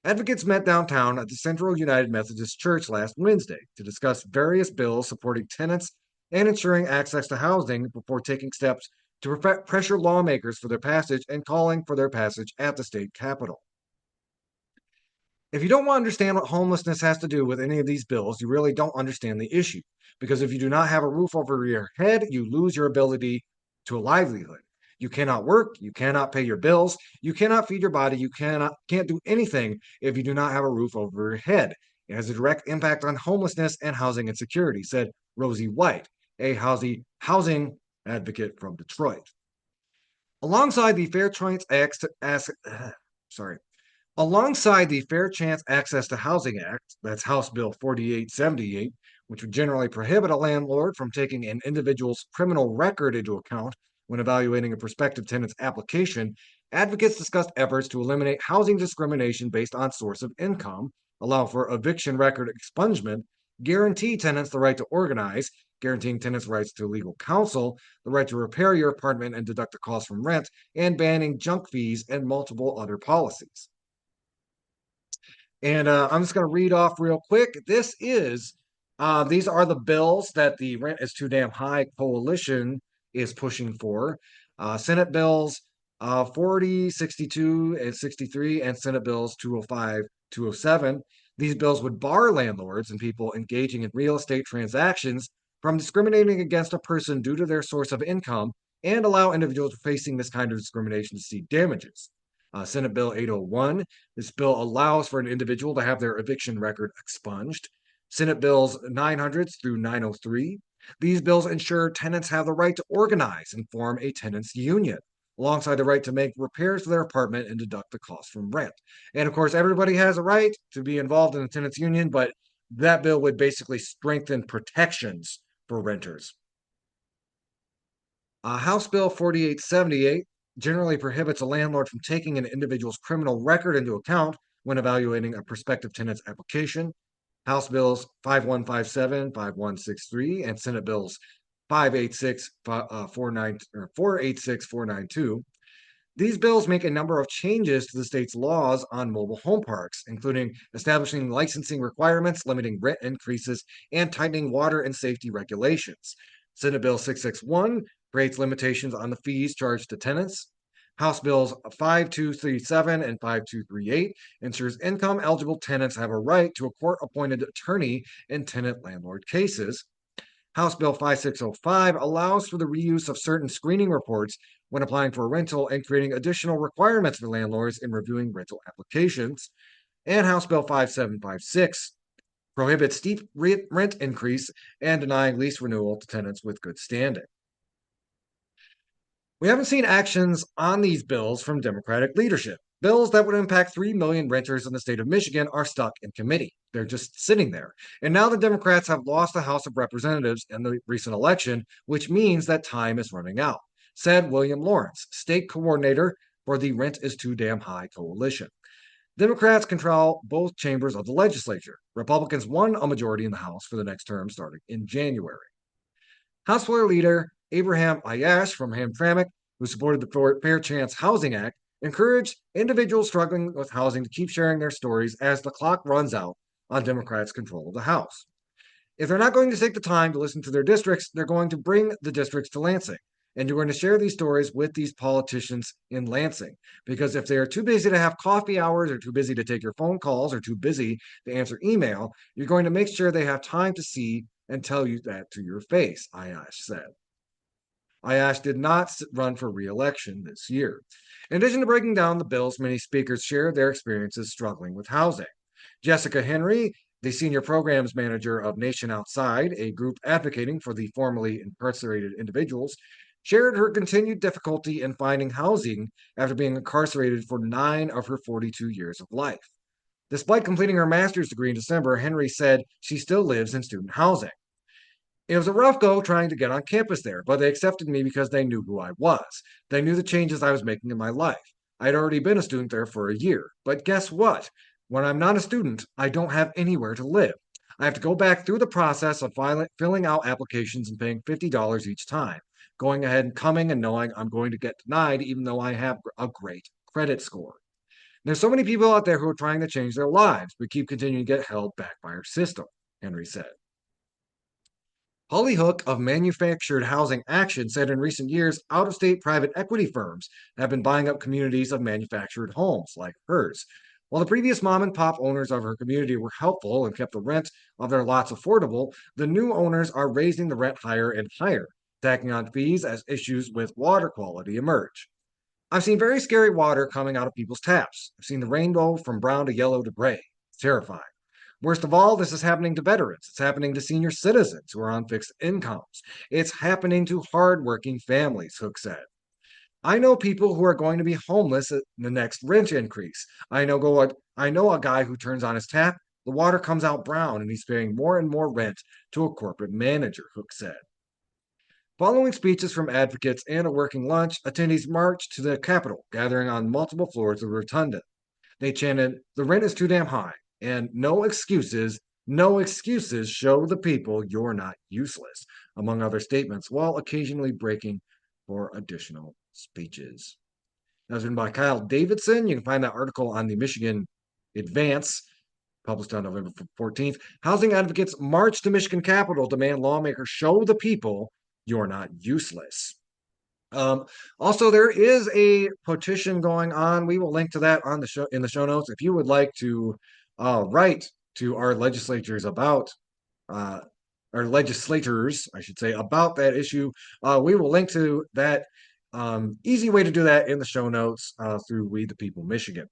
Advocates met downtown at the Central United Methodist Church last Wednesday to discuss various bills supporting tenants and ensuring access to housing before taking steps to pressure lawmakers for their passage and calling for their passage at the state capitol. If you don't want to understand what homelessness has to do with any of these bills, you really don't understand the issue. Because if you do not have a roof over your head, you lose your ability to a livelihood. You cannot work, you cannot pay your bills, you cannot feed your body, you can't do anything if you do not have a roof over your head. It has a direct impact on homelessness and housing insecurity, said Rosie White, a housing advocate from Detroit. Alongside the Fair Chance Act, sorry, Alongside the Fair Chance Access to Housing Act, that's House Bill 4878, which would generally prohibit a landlord from taking an individual's criminal record into account when evaluating a prospective tenant's application, advocates discussed efforts to eliminate housing discrimination based on source of income, allow for eviction record expungement, guarantee tenants the right to organize, guaranteeing tenants rights to legal counsel, the right to repair your apartment and deduct the cost from rent, and banning junk fees and multiple other policies. And I'm just going to read off real quick. These are the bills that the Rent is Too Damn High coalition is pushing for. Senate bills 40, 62, and 63, and Senate bills 205, 207. These bills would bar landlords and people engaging in real estate transactions from discriminating against a person due to their source of income and allow individuals facing this kind of discrimination to seek damages. Senate Bill 801. This bill allows for an individual to have their eviction record expunged. Senate Bills 900 through 903. These bills ensure tenants have the right to organize and form a tenants union, alongside the right to make repairs to their apartment and deduct the cost from rent. And of course, everybody has a right to be involved in a tenants union, but that bill would basically strengthen protections for renters. House Bill 4878 generally prohibits a landlord from taking an individual's criminal record into account when evaluating a prospective tenant's application. House Bills 5157, 5163, and Senate Bills 586, 486, 492. These bills make a number of changes to the state's laws on mobile home parks, including establishing licensing requirements, limiting rent increases, and tightening water and safety regulations. Senate Bill 661 creates limitations on the fees charged to tenants. House Bills 5237 and 5238 ensures income eligible tenants have a right to a court appointed attorney in tenant landlord cases. House Bill 5605 allows for the reuse of certain screening reports when applying for a rental and creating additional requirements for landlords in reviewing rental applications. And House Bill 5756 prohibits steep rent increase and denying lease renewal to tenants with good standing. We haven't seen actions on these bills from Democratic leadership. Bills that would impact 3 million renters in the state of Michigan are stuck in committee. They're just sitting there. And now the Democrats have lost the House of Representatives in the recent election, which means that time is running out, said William Lawrence, state coordinator for the Rent is Too Damn High coalition. Democrats control both chambers of the legislature. Republicans won a majority in the House for the next term starting in January. House Floor Leader Abraham Ayash from Hamtramck, who supported the Fair Chance Housing Act, encouraged individuals struggling with housing to keep sharing their stories as the clock runs out on Democrats' control of the House. If they're not going to take the time to listen to their districts, they're going to bring the districts to Lansing. And you're going to share these stories with these politicians in Lansing. Because if they are too busy to have coffee hours, or too busy to take your phone calls, or too busy to answer email, you're going to make sure they have time to see and tell you that to your face, Ayash said. Ayash did not run for re-election this year. In addition to breaking down the bills, many speakers shared their experiences struggling with housing. Jessica Henry, the senior programs manager of Nation Outside, a group advocating for the formerly incarcerated individuals, shared her continued difficulty in finding housing after being incarcerated for 9 of her 42 years of life. Despite completing her master's degree in December, Henry said she still lives in student housing. It was a rough go trying to get on campus there, but they accepted me because they knew who I was. They knew the changes I was making in my life. I'd already been a student there for a year. But guess what? When I'm not a student, I don't have anywhere to live. I have to go back through the process of filling out applications and paying $50 each time, going ahead and coming and knowing I'm going to get denied even though I have a great credit score. There's so many people out there who are trying to change their lives, but keep continuing to get held back by our system, Henry said. Holly Hook of Manufactured Housing Action said in recent years, out-of-state private equity firms have been buying up communities of manufactured homes like hers, While the previous mom and pop owners of her community were helpful and kept the rent of their lots affordable, the new owners are raising the rent higher and higher, tacking on fees as issues with water quality emerge. I've seen very scary water coming out of people's taps. I've seen the rainbow from brown to yellow to gray. It's terrifying. Worst of all, this is happening to veterans. It's happening to senior citizens who are on fixed incomes. It's happening to hardworking families, Hook said. I know people who are going to be homeless at the next rent increase. I know a guy who turns on his tap, the water comes out brown, and he's paying more and more rent to a corporate manager, Hook said. Following speeches from advocates and a working lunch, attendees marched to the Capitol, gathering on multiple floors of the rotunda. They chanted, "The rent is too damn high," and no excuses, show the people you're not useless, among other statements, while occasionally breaking for additional speeches. That was written by Kyle Davidson. You can find that article on the Michigan Advance, published on November 14th. Housing advocates march to Michigan Capitol, demand lawmakers show the people you're not useless. Also, there is a petition going on. We will link to that on the show in the show notes. If you would like to write to our legislators about our legislators, I should say, about that issue, we will link to that. Easy way to do that in the show notes through We the People Michigan.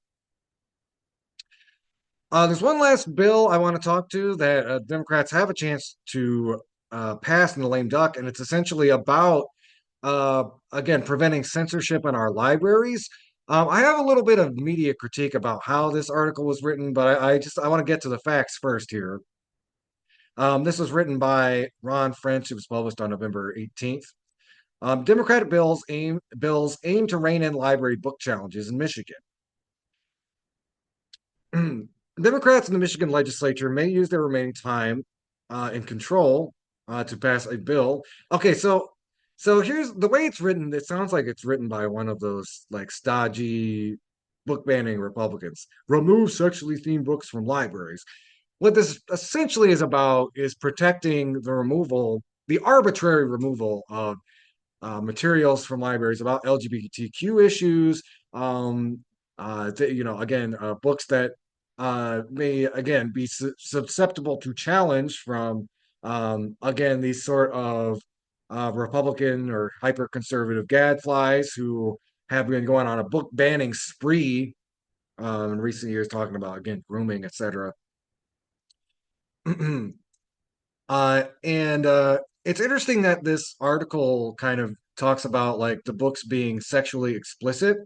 There's one last bill I want to talk to that Democrats have a chance to pass in the lame duck, and it's essentially about again, preventing censorship in our libraries. I have a little bit of media critique about how this article was written, but I want to get to the facts first here. This was written by Ron French. It was published on November 18th. Democratic bills aim to rein in library book challenges in Michigan. Democrats in the Michigan legislature may use their remaining time and control to pass a bill. Okay, so here's the way it's written. It sounds like it's written by one of those like stodgy book banning Republicans. Remove sexually themed books from libraries. What this essentially is about is protecting the arbitrary removal of materials from libraries about LGBTQ issues. Again, books that may again be susceptible to challenge from again these sort of Republican or hyper conservative gadflies who have been going on a book banning spree in recent years, talking about again grooming, etc. And it's interesting that this article kind of talks about like the books being sexually explicit.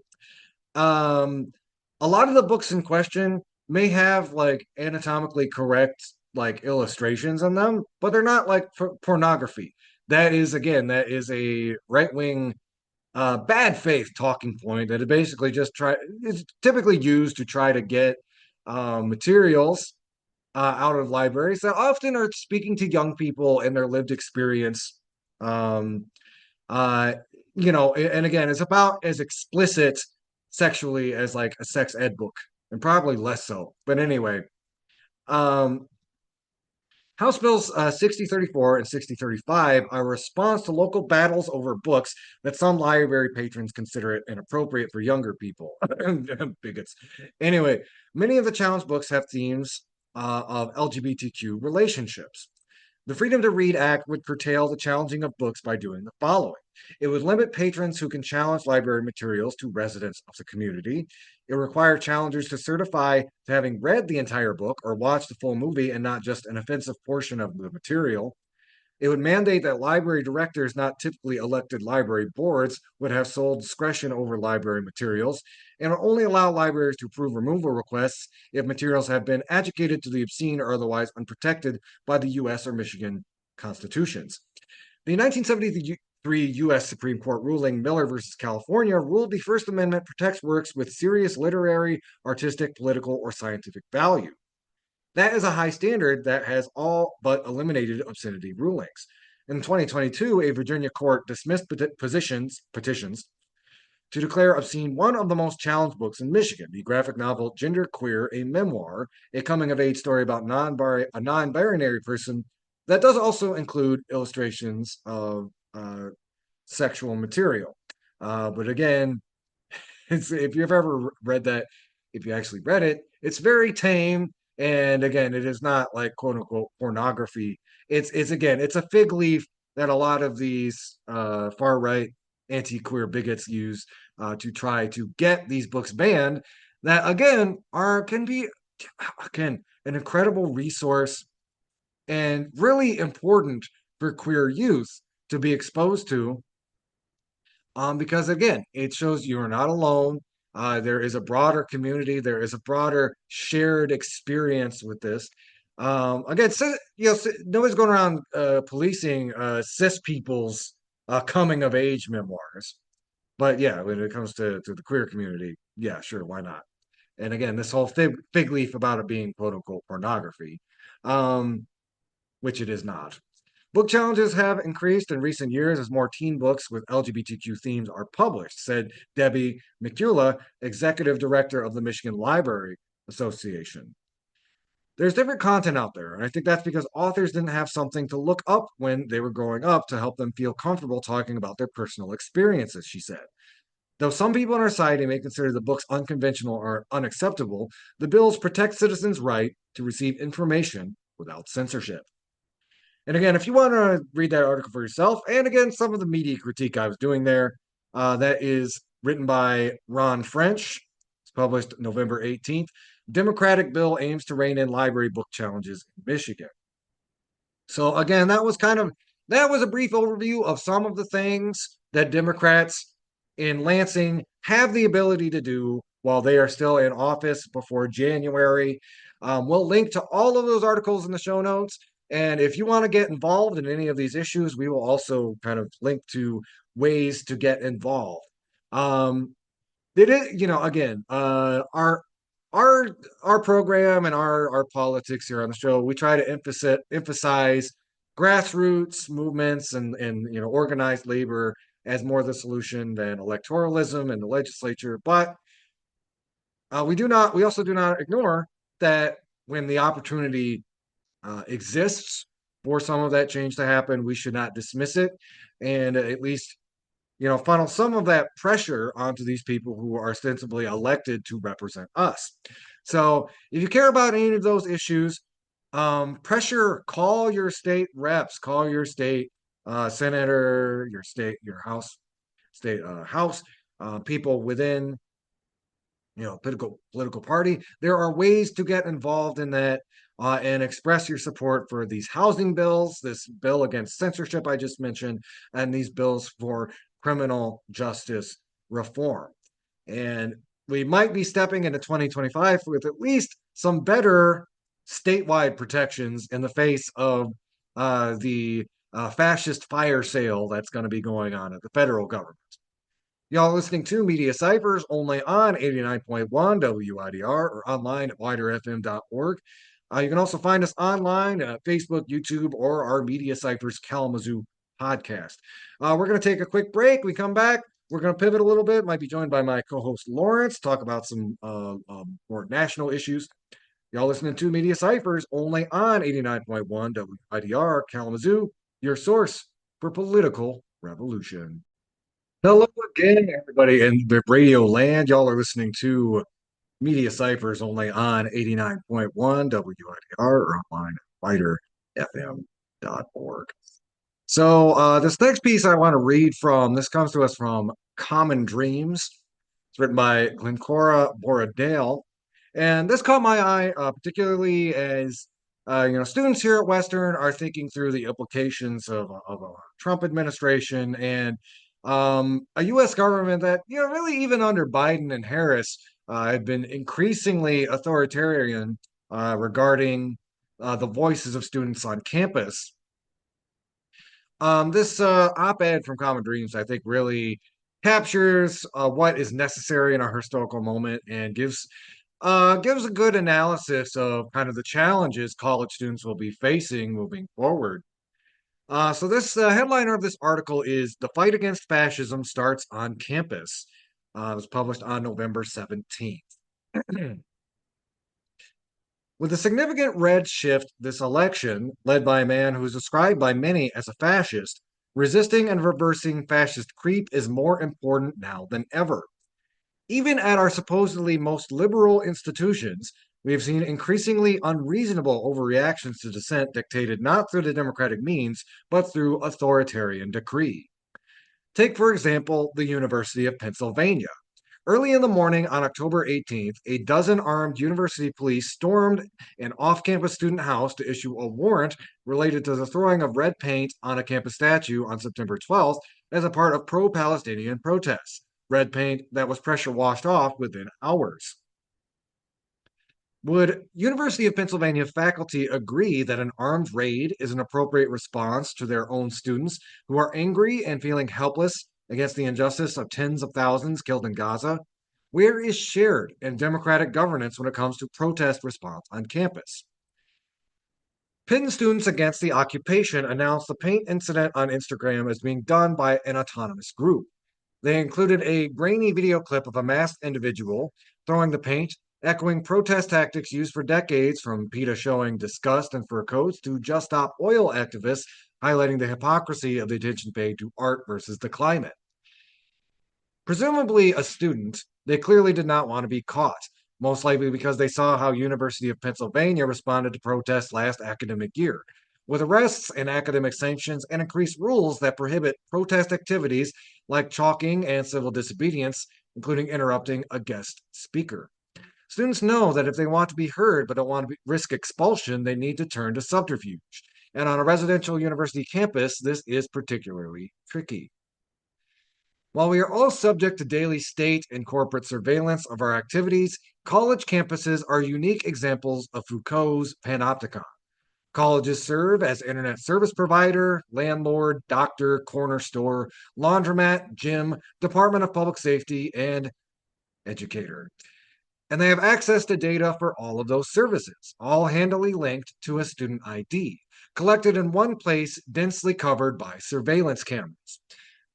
Um, a lot of the books in question may have like anatomically correct like illustrations in them, but they're not like pornography. That is a right wing bad faith talking point that it basically is typically used to try to get materials out of libraries that often are speaking to young people and their lived experience. Um, uh, and again, it's about as explicit sexually as like a sex ed book, and probably less so. But anyway, um, House Bills 6034 and 6035 are a response to local battles over books that some library patrons consider it inappropriate for younger people. Bigots. Anyway, many of the challenge books have themes of LGBTQ relationships. The Freedom to Read Act would curtail the challenging of books by doing the following. It would limit patrons who can challenge library materials to residents of the community. It would require challengers to certify to having read the entire book or watched the full movie and not just an offensive portion of the material. It would mandate that library directors, not typically elected library boards, would have sole discretion over library materials and would only allow libraries to approve removal requests if materials have been adjudicated to the obscene or otherwise unprotected by the U.S. or Michigan constitutions. The 1973 U.S. Supreme Court ruling Miller versus California ruled the First Amendment protects works with serious literary, artistic, political, or scientific value. That is a high standard that has all but eliminated obscenity rulings. In 2022, a Virginia court dismissed petitions to declare obscene one of the most challenged books in Michigan, the graphic novel Gender Queer, a Memoir, a coming-of-age story about a non-binary person that does also include illustrations of sexual material. But again, if you've ever read that, if you actually read it, It's very tame, and again, it is not like quote unquote pornography. It's again, it's a fig leaf that a lot of these far right anti-queer bigots use to try to get these books banned. That again are can be again an incredible resource and really important for queer youth to be exposed to, because again, it shows you are not alone. There is a broader community. There is a broader shared experience with this. Again, so, nobody's going around policing cis people's coming of age memoirs. But yeah, when it comes to the queer community, yeah, sure, why not? And again, this whole fig leaf about it being quote unquote pornography, um, which it is not. Book challenges have increased in recent years as more teen books with LGBTQ themes are published, said Debbie McCullough, executive director of the Michigan Library Association. There's different content out there, and I think that's because authors didn't have something to look up when they were growing up to help them feel comfortable talking about their personal experiences, she said. Though some people in our society may consider the books unconventional or unacceptable, the bills protect citizens' right to receive information without censorship. And again, if you want to read that article for yourself, and again, some of the media critique I was doing there, that is written by Ron French. It's published November 18th. Democratic bill aims to rein in library book challenges in Michigan. So again, that was a brief overview of some of the things that Democrats in Lansing have the ability to do while they are still in office before January. We'll link to all of those articles in the show notes. And if you want to get involved in any of these issues, we will also kind of link to ways to get involved. Um, it is, again, our our program and our politics here on the show, we try to emphasize grassroots movements and organized labor as more the solution than electoralism and the legislature. But we also do not ignore that when the opportunity exists for some of that change to happen, we should not dismiss it, and at least funnel some of that pressure onto these people who are ostensibly elected to represent us. So if you care about any of those issues, call your state reps, call your state senator, your house people within political party. There are ways to get involved in that and express your support for these housing bills, this bill against censorship I just mentioned, and these bills for criminal justice reform. And we might be stepping into 2025 with at least some better statewide protections in the face of the fascist fire sale that's going to be going on at the federal government. Y'all listening to Media Cyphers only on 89.1 WIDR or online at widerfm.org. You can also find us online at Facebook, YouTube, or our Media Cyphers Kalamazoo podcast. We're going to take a quick break. We come back. We're going to pivot a little bit. Might be joined by my co-host Lawrence, talk about some more national issues. Y'all listening to Media Cyphers only on 89.1 WIDR Kalamazoo, your source for political revolution. Hello again, everybody in the radio land. Y'all are listening to Media Cyphers only on 89.1 WIDR or online at widerfm.org. So this next piece I want to read from, this comes to us from Common Dreams. It's written by Glencora Borodale. And this caught my eye, particularly as students here at Western are thinking through the implications of a Trump administration and a U.S. government that, really even under Biden and Harris, had been increasingly authoritarian regarding the voices of students on campus. This op-ed from Common Dreams, I think, really captures what is necessary in our historical moment and gives a good analysis of kind of the challenges college students will be facing moving forward. So this headliner of this article is "The Fight Against Fascism Starts on Campus." It was published on November 17th. With a significant red shift this election, led by a man who is described by many as a fascist, resisting and reversing fascist creep is more important now than ever. Even at our supposedly most liberal institutions, We have seen increasingly unreasonable overreactions to dissent dictated not through the democratic means, but through authoritarian decree. Take, for example, the University of Pennsylvania. Early in the morning on October 18th, a dozen armed university police stormed an off campus student house to issue a warrant related to the throwing of red paint on a campus statue on September 12th as a part of pro Palestinian protests. Red paint that was pressure washed off within hours. Would University of Pennsylvania faculty agree that an armed raid is an appropriate response to their own students who are angry and feeling helpless against the injustice of tens of thousands killed in Gaza? Where is shared and democratic governance when it comes to protest response on campus? Penn Students Against the Occupation announced the paint incident on Instagram as being done by an autonomous group. They included a grainy video clip of a masked individual throwing the paint, echoing protest tactics used for decades, from PETA showing disgust and fur coats to Just Stop Oil activists highlighting the hypocrisy of the attention paid to art versus the climate. Presumably a student, they clearly did not want to be caught, most likely because they saw how University of Pennsylvania responded to protests last academic year, with arrests and academic sanctions and increased rules that prohibit protest activities like chalking and civil disobedience, including interrupting a guest speaker. Students know that if they want to be heard but don't want to risk expulsion, they need to turn to subterfuge. And on a residential university campus, this is particularly tricky. While we are all subject to daily state and corporate surveillance of our activities, college campuses are unique examples of Foucault's panopticon. Colleges serve as internet service provider, landlord, doctor, corner store, laundromat, gym, Department of Public Safety, and educator. And they have access to data for all of those services, all handily linked to a student ID, collected in one place, densely covered by surveillance cameras.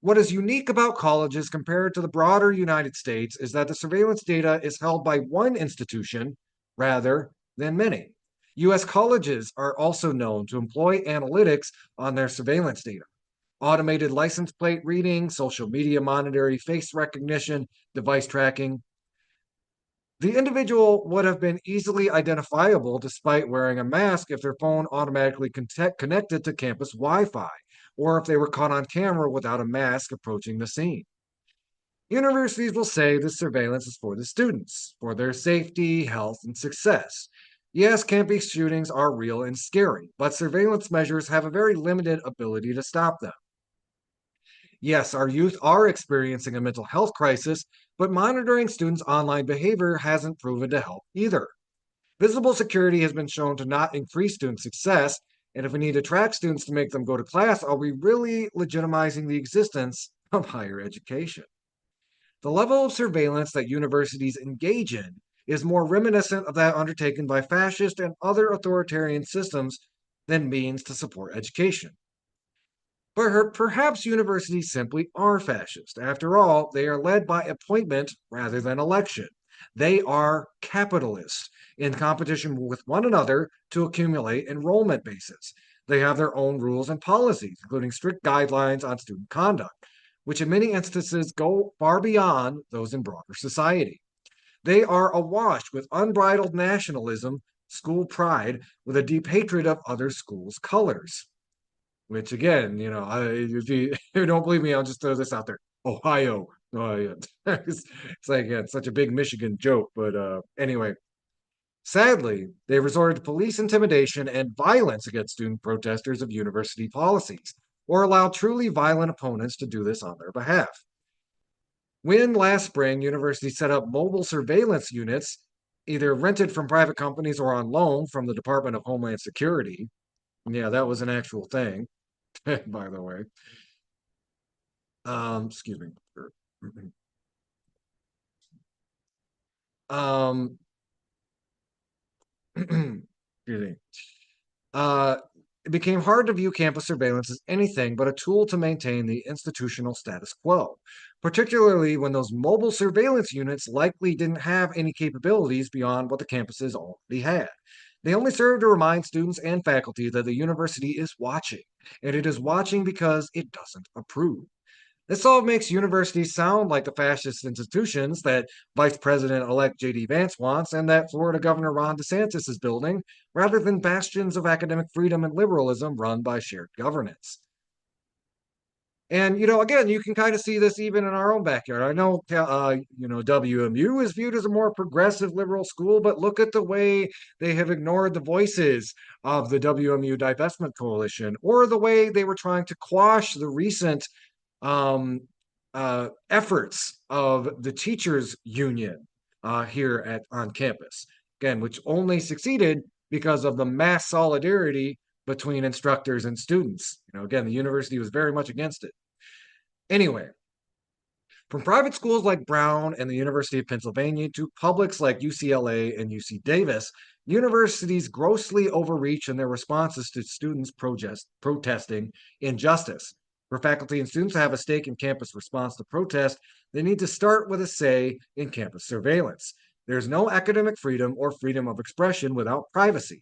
What is unique about colleges compared to the broader United States is that the surveillance data is held by one institution rather than many. U.S. colleges are also known to employ analytics on their surveillance data. Automated license plate reading, social media monitoring, face recognition, device tracking. The individual would have been easily identifiable despite wearing a mask if their phone automatically connected to campus Wi Fi, or if they were caught on camera without a mask approaching the scene. Universities will say this surveillance is for the students, for their safety, health, and success. Yes, campus shootings are real and scary, but surveillance measures have a very limited ability to stop them. Yes, our youth are experiencing a mental health crisis, but monitoring students' online behavior hasn't proven to help either. Visible security has been shown to not increase student success, and if we need to track students to make them go to class, are we really legitimizing the existence of higher education? The level of surveillance that universities engage in is more reminiscent of that undertaken by fascist and other authoritarian systems than means to support education. But perhaps universities simply are fascist. After all, they are led by appointment rather than election. They are capitalist in competition with one another to accumulate enrollment bases. They have their own rules and policies, including strict guidelines on student conduct, which in many instances go far beyond those in broader society. They are awash with unbridled nationalism, school pride, with a deep hatred of other schools' colors. Which again, if you don't believe me, I'll just throw this out there. Ohio. Oh, yeah. It's like, yeah, it's such a big Michigan joke. But anyway, sadly, they resorted to police intimidation and violence against student protesters of university policies, or allowed truly violent opponents to do this on their behalf. When last spring, universities set up mobile surveillance units, either rented from private companies or on loan from the Department of Homeland Security. Yeah, that was an actual thing. By the way. Excuse me. Um, excuse me. Uh, it became hard to view campus surveillance as anything but a tool to maintain the institutional status quo, particularly when those mobile surveillance units likely didn't have any capabilities beyond what the campuses already had. They only serve to remind students and faculty that the university is watching, and it is watching because it doesn't approve. This all makes universities sound like the fascist institutions that Vice President-elect J.D. Vance wants and that Florida Governor Ron DeSantis is building, rather than bastions of academic freedom and liberalism run by shared governance. And again, you can kind of see this even in our own backyard. I know, WMU is viewed as a more progressive liberal school, but look at the way they have ignored the voices of the WMU divestment coalition, or the way they were trying to quash the recent um, efforts of the teachers union here on campus. Again, which only succeeded because of the mass solidarity between instructors and students. Again, the university was very much against it. Anyway, from private schools like Brown and the University of Pennsylvania to publics like UCLA and UC Davis, universities grossly overreach in their responses to students protesting injustice. For faculty and students to have a stake in campus response to protest, they need to start with a say in campus surveillance. There's no academic freedom or freedom of expression without privacy.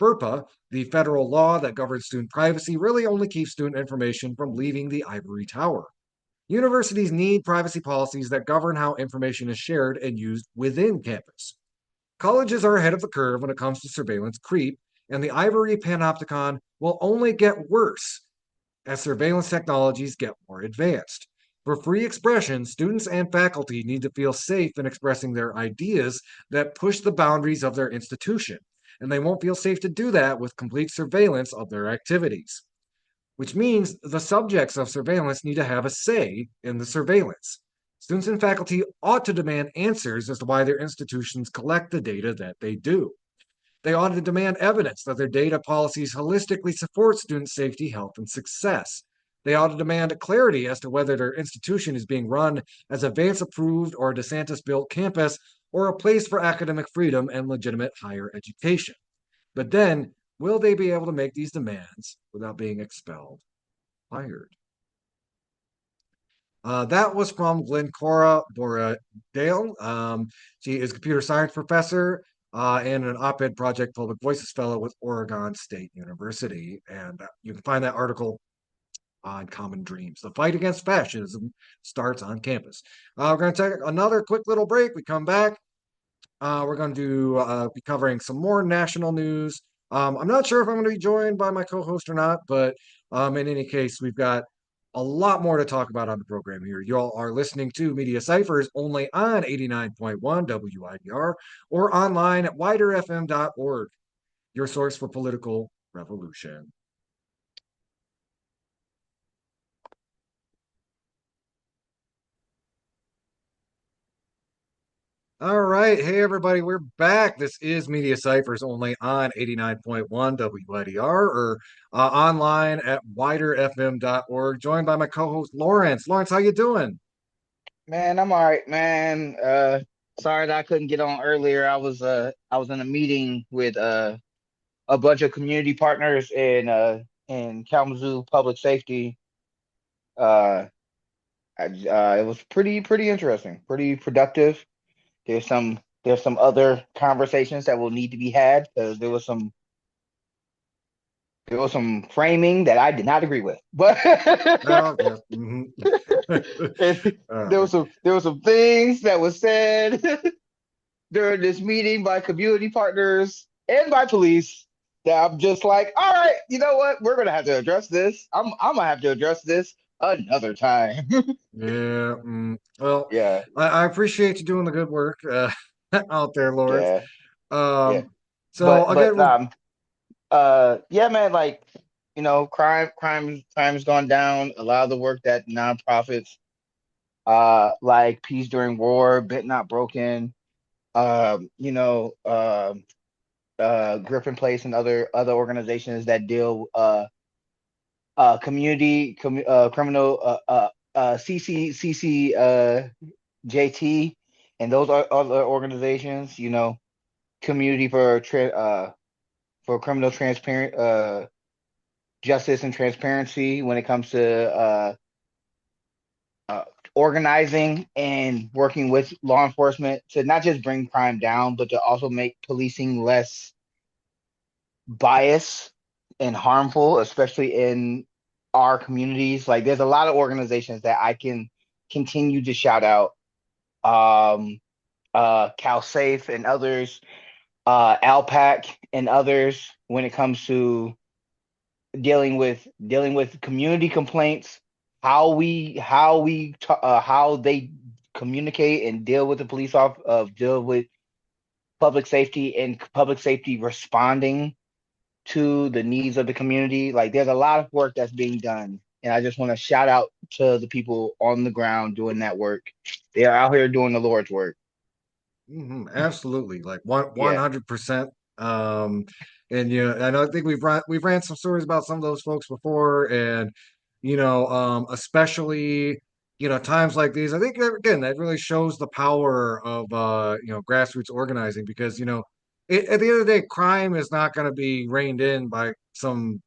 FERPA, the federal law that governs student privacy, really only keeps student information from leaving the ivory tower. Universities need privacy policies that govern how information is shared and used within campus. Colleges are ahead of the curve when it comes to surveillance creep, and the ivory panopticon will only get worse as surveillance technologies get more advanced. For free expression, students and faculty need to feel safe in expressing their ideas that push the boundaries of their institution, and they won't feel safe to do that with complete surveillance of their activities, which means the subjects of surveillance need to have a say in the surveillance. Students and faculty ought to demand answers as to why their institutions collect the data that they do. They ought to demand evidence that their data policies holistically support student safety, health, and success. They ought to demand clarity as to whether their institution is being run as a Vance approved or a DeSantis built campus or a place for academic freedom and legitimate higher education. But then, will they be able to make these demands without being expelled, fired? That was from Glencora Boradale. She is a computer science professor and an op-ed project Public Voices Fellow with Oregon State University. And you can find that article on Common Dreams. The fight against fascism starts on campus. We're going to take another quick little break. We come back. We're going to be covering some more national news. I'm not sure if I'm going to be joined by my co-host or not, but in any case, we've got a lot more to talk about on the program here. Y'all are listening to Media Cyphers only on 89.1 WIDR or online at widerfm.org, your source for political revolution. All right. Hey, everybody. We're back. This is Media Cyphers only on 89.1 WIDR or online at widerfm.org, joined by my co-host, Lawrence. Lawrence, how you doing? Man, I'm all right, man. Sorry that I couldn't get on earlier. I was in a meeting with a bunch of community partners in Kalamazoo Public Safety. Uh, it was pretty interesting, pretty productive. There's some other conversations that will need to be had because there was some framing that I did not agree with, but Oh, yeah. All there right. was some things that was said during this meeting by community partners and by police that I'm just like, all right, you know what? We're gonna have to address this. I'm gonna have to address this another time. Yeah. Well, Yeah, I appreciate you doing the good work out there, Lawrence. yeah, yeah. Um, so But again, but we're yeah, man, like crime's gone down. A lot of the work that nonprofits like Peace During War, Bent Not Broken, you know, Griffin Place and other organizations that deal criminal CC JT and those are other organizations, community for criminal transparent justice and transparency when it comes to uh, organizing and working with law enforcement to not just bring crime down, but to also make policing less biased and harmful, especially in our communities. Like there's a lot of organizations that I can continue to shout out. Um, CalSafe and others, Alpac and others when it comes to dealing with community complaints, how they communicate and deal with the police deal with public safety and public safety responding to the needs of the community. Like there's a lot of work that's being done. And I just want to shout out to the people on the ground doing that work. They are out here doing the Lord's work. Absolutely, like one Yeah. 100%. And and I think we've ran some stories about some of those folks before, and especially times like these. I think again that really shows the power of grassroots organizing because at the end of the day, crime is not going to be reined in by some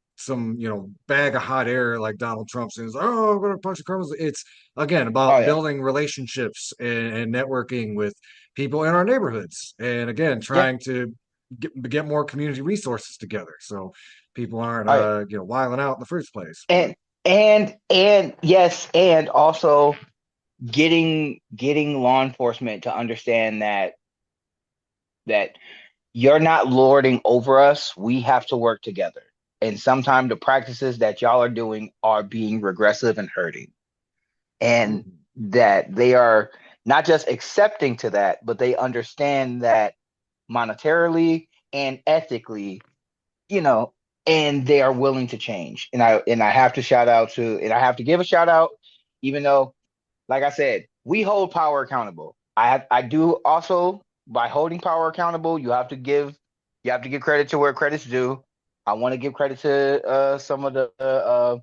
bag of hot air like Donald Trump says, "Oh, I'm going to punch the criminals." It's again Oh about yeah. building relationships and networking with people in our neighborhoods, and again, Yeah. trying to get more community resources together so people aren't Oh yeah. wiling out in the first place. But And yes, and also getting law enforcement to understand that you're not lording over us. We have to work together. And sometimes the practices that y'all are doing are being regressive and hurting. And mhm. that they are not just accepting to that, but they understand that monetarily and ethically, you know, and they are willing to change. And I have to and I have to give a shout out, even though, like I said, we hold power accountable. I do also by holding power accountable, you have to give credit to where credit's due. I want to give credit to some of the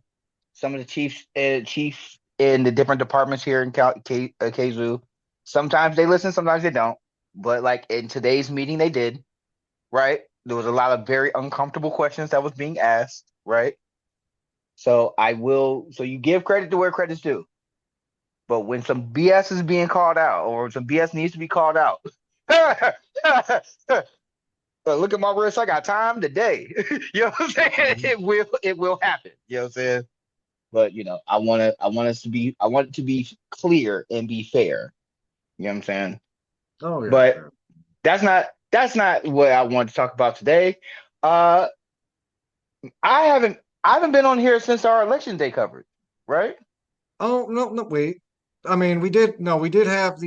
chiefs in the different departments here in KZoo. Sometimes they listen, sometimes they don't. But like in today's meeting, they did. Right? There was a lot of very uncomfortable questions that was being asked. Right? So I will. So you give credit to where credit's due. But when some BS is being called out, or some BS needs to be called out, look at my wrist. I got time today. You know what I'm saying? Mhm. It will happen. You know what I'm saying? But I want it to be clear and be fair. You know what I'm saying? Oh yeah, But yeah. that's not what I want to talk about today. Uh, I haven't been on here since our election day coverage, right? Oh no, no, wait. I mean, we did have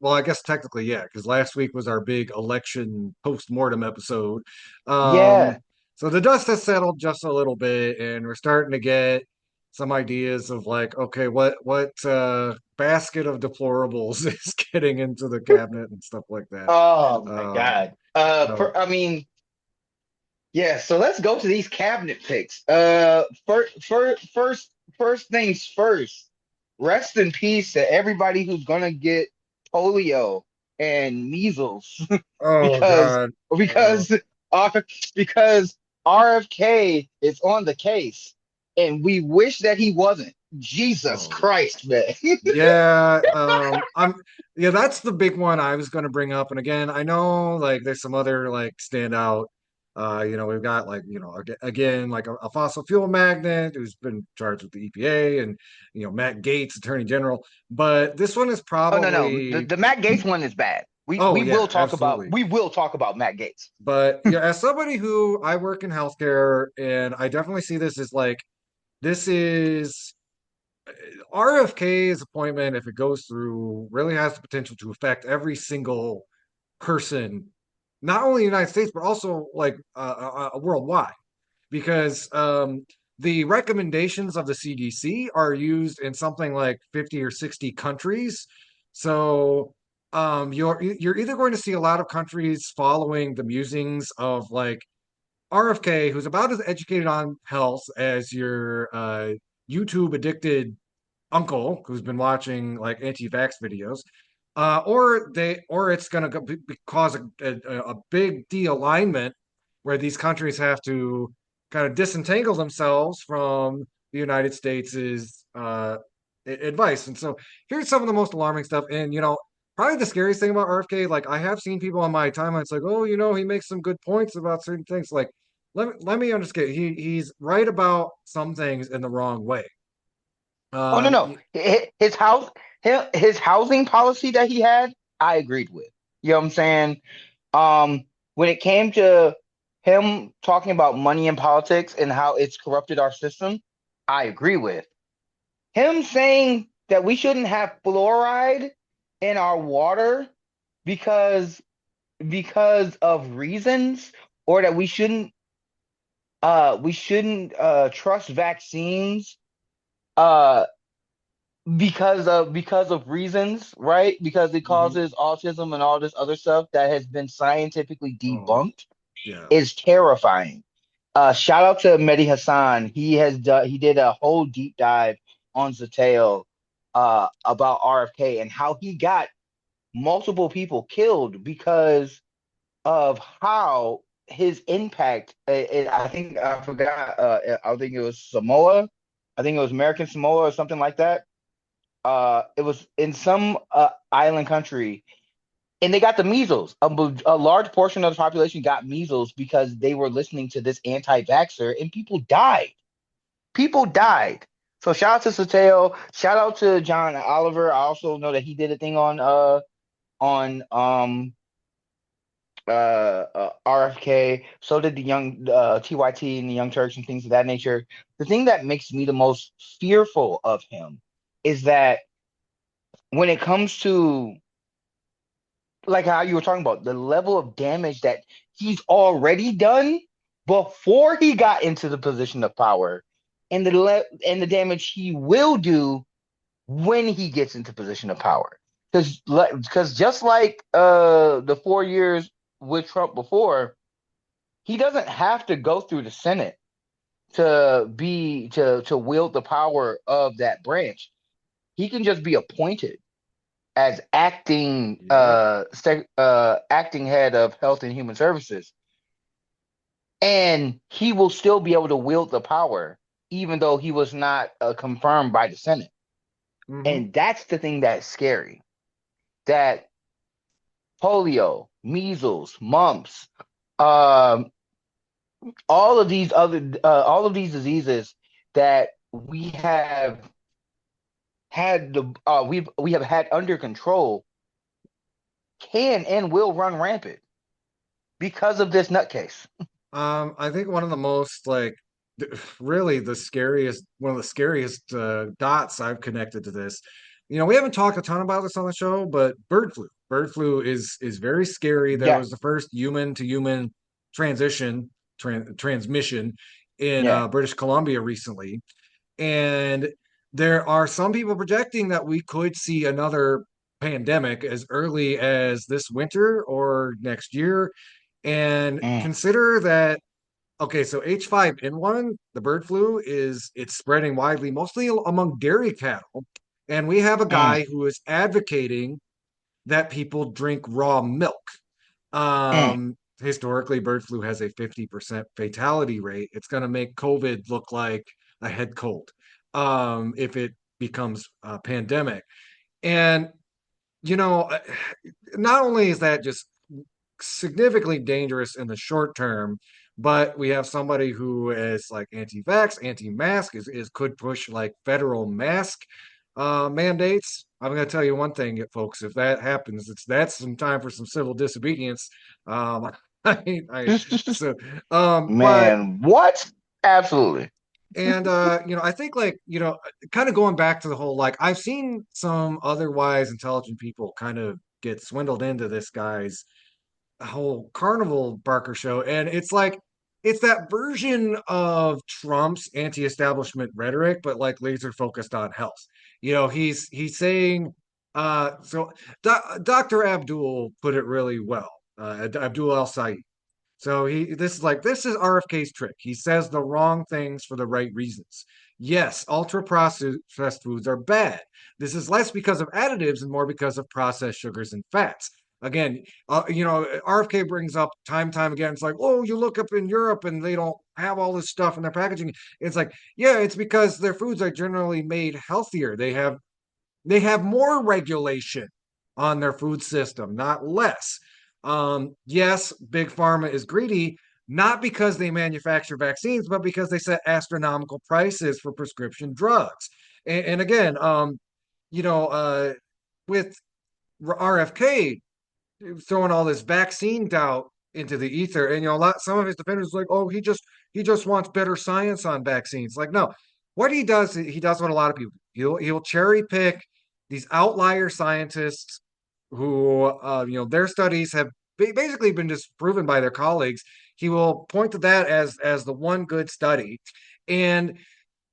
well, I guess technically, yeah, because last week was our big election post-mortem episode. Yeah. So the dust has settled just a little bit, and we're starting to get some ideas of like, okay, what basket of deplorables is getting into the cabinet and stuff like that. Oh my Um, God. so I mean, yeah. So let's go to these cabinet picks. First things first. Rest in peace to everybody who's gonna get polio and measles oh because God. Uh, because R, because RFK is on the case, and we wish that he wasn't. Jesus oh yeah. Christ, man. Yeah, that's the big one I was going to bring up. And again, I know like there's some other like standout. We've got like again like a fossil fuel magnate who's been charged with the EPA, and Matt Gaetz, Attorney General. But this one is Oh no, no. The, probably the Matt Gates one is bad. We oh we will yeah, talk about absolutely. we will talk about Matt Gates. But yeah, as somebody who I work in healthcare, and I definitely see this as like this is RFK's appointment, if it goes through, really has the potential to affect every single person, not only in the United States, but also like worldwide. Because the recommendations of the CDC are used in something like 50 or 60 countries. So you're either going to see a lot of countries following the musings of like RFK, who's about as educated on health as your YouTube addicted uncle who's been watching like anti-vax videos, or it's going to cause a big de-alignment where these countries have to kind of disentangle themselves from the United States's advice. And so here's some of the most alarming stuff. And probably the scariest thing about RFK, like I have seen people on my timeline, it's like, oh, he makes some good points about certain things. Like let me understand. He's right about some things in the wrong way. Oh no, Um, no. His housing policy that he had, I agreed with. You know what I'm saying? When it came to him talking about money in politics and how it's corrupted our system, I agree with. Him saying that we shouldn't have fluoride in our water because of reasons, or that we shouldn't trust vaccines uh because of reasons, right? Because it mhm. causes autism and all this other stuff that has been scientifically Oh, debunked yeah. is terrifying. Shout out to Mehdi Hassan. He did a whole deep dive on Zateo about RFK and how he got multiple people killed because of how his impact. I think I forgot. I think it was Samoa. I think it was American Samoa or something like that. It was in some island country, and they got the measles. A large portion of the population got measles because they were listening to this anti-vaxxer, and people died. People died. So shout out to Sateo. Shout out to John Oliver. I also know that he did a thing on RFK. So did the young TYT and the Young Turks and things of that nature. The thing that makes me the most fearful of him is that when it comes to, like how you were talking about, the level of damage that he's already done before he got into the position of power, and the damage he will do when he gets into position of power. Because just like the 4 years with Trump before, he doesn't have to go through the Senate to wield the power of that branch. He can just be appointed as Yep. acting head of Health and Human Services, and he will still be able to wield the power, even though he was not confirmed by the Senate. Hmm. And that's the thing that's scary. That polio, measles, mumps, um, all of these diseases that we have had under control can and will run rampant because of this nutcase. I think one of the most like really one of the scariest dots I've connected to this. We haven't talked a ton about this on the show, but bird flu. Bird flu is very scary. There Yeah, was the first human to human transition transmission in yeah. British Columbia recently, and there are some people projecting that we could see another pandemic as early as this winter or next year. And Mm, consider that, okay, so H5N1, the bird flu, it's spreading widely, mostly among dairy cattle. And we have a mm, guy who is advocating that people drink raw milk. mm. Historically, bird flu has a 50% fatality rate. It's going to make COVID look like a head cold if it becomes a pandemic. And, you know, uh, not only is that just significantly dangerous in the short term, but we have somebody who is like anti-vax, anti-mask, is could push like federal mask mandates. I'm going to tell you one thing, folks. If that happens, that's some time for some civil disobedience. Um, so, but Man, what? Absolutely. I think like kind of going back to the whole like I've seen some otherwise intelligent people kind of get swindled into this guy's whole carnival barker show, and it's like it's that version of Trump's anti-establishment rhetoric but like laser focused on health. He's saying Dr. Abdul put it really well, Abdul El Said. So this is RFK's trick. He says the wrong things for the right reasons. Yes, ultra processed foods are bad. This is less because of additives and more because of processed sugars and fats. Again, RFK brings up time and time again. It's like, oh, you look up in Europe and they don't have all this stuff in their packaging. It's like, yeah, it's because their foods are generally made healthier. They have more regulation on their food system, not less. Yes, big pharma is greedy, not because they manufacture vaccines, but because they set astronomical prices for prescription drugs. And again, you know, with RFK throwing all this vaccine doubt into the ether, and some of his defenders like, oh, he just wants better science on vaccines. Like, no, what he does what a lot of people do. He'll cherry pick these outlier scientists who, their studies have basically been disproven by their colleagues. He will point to that as the one good study, and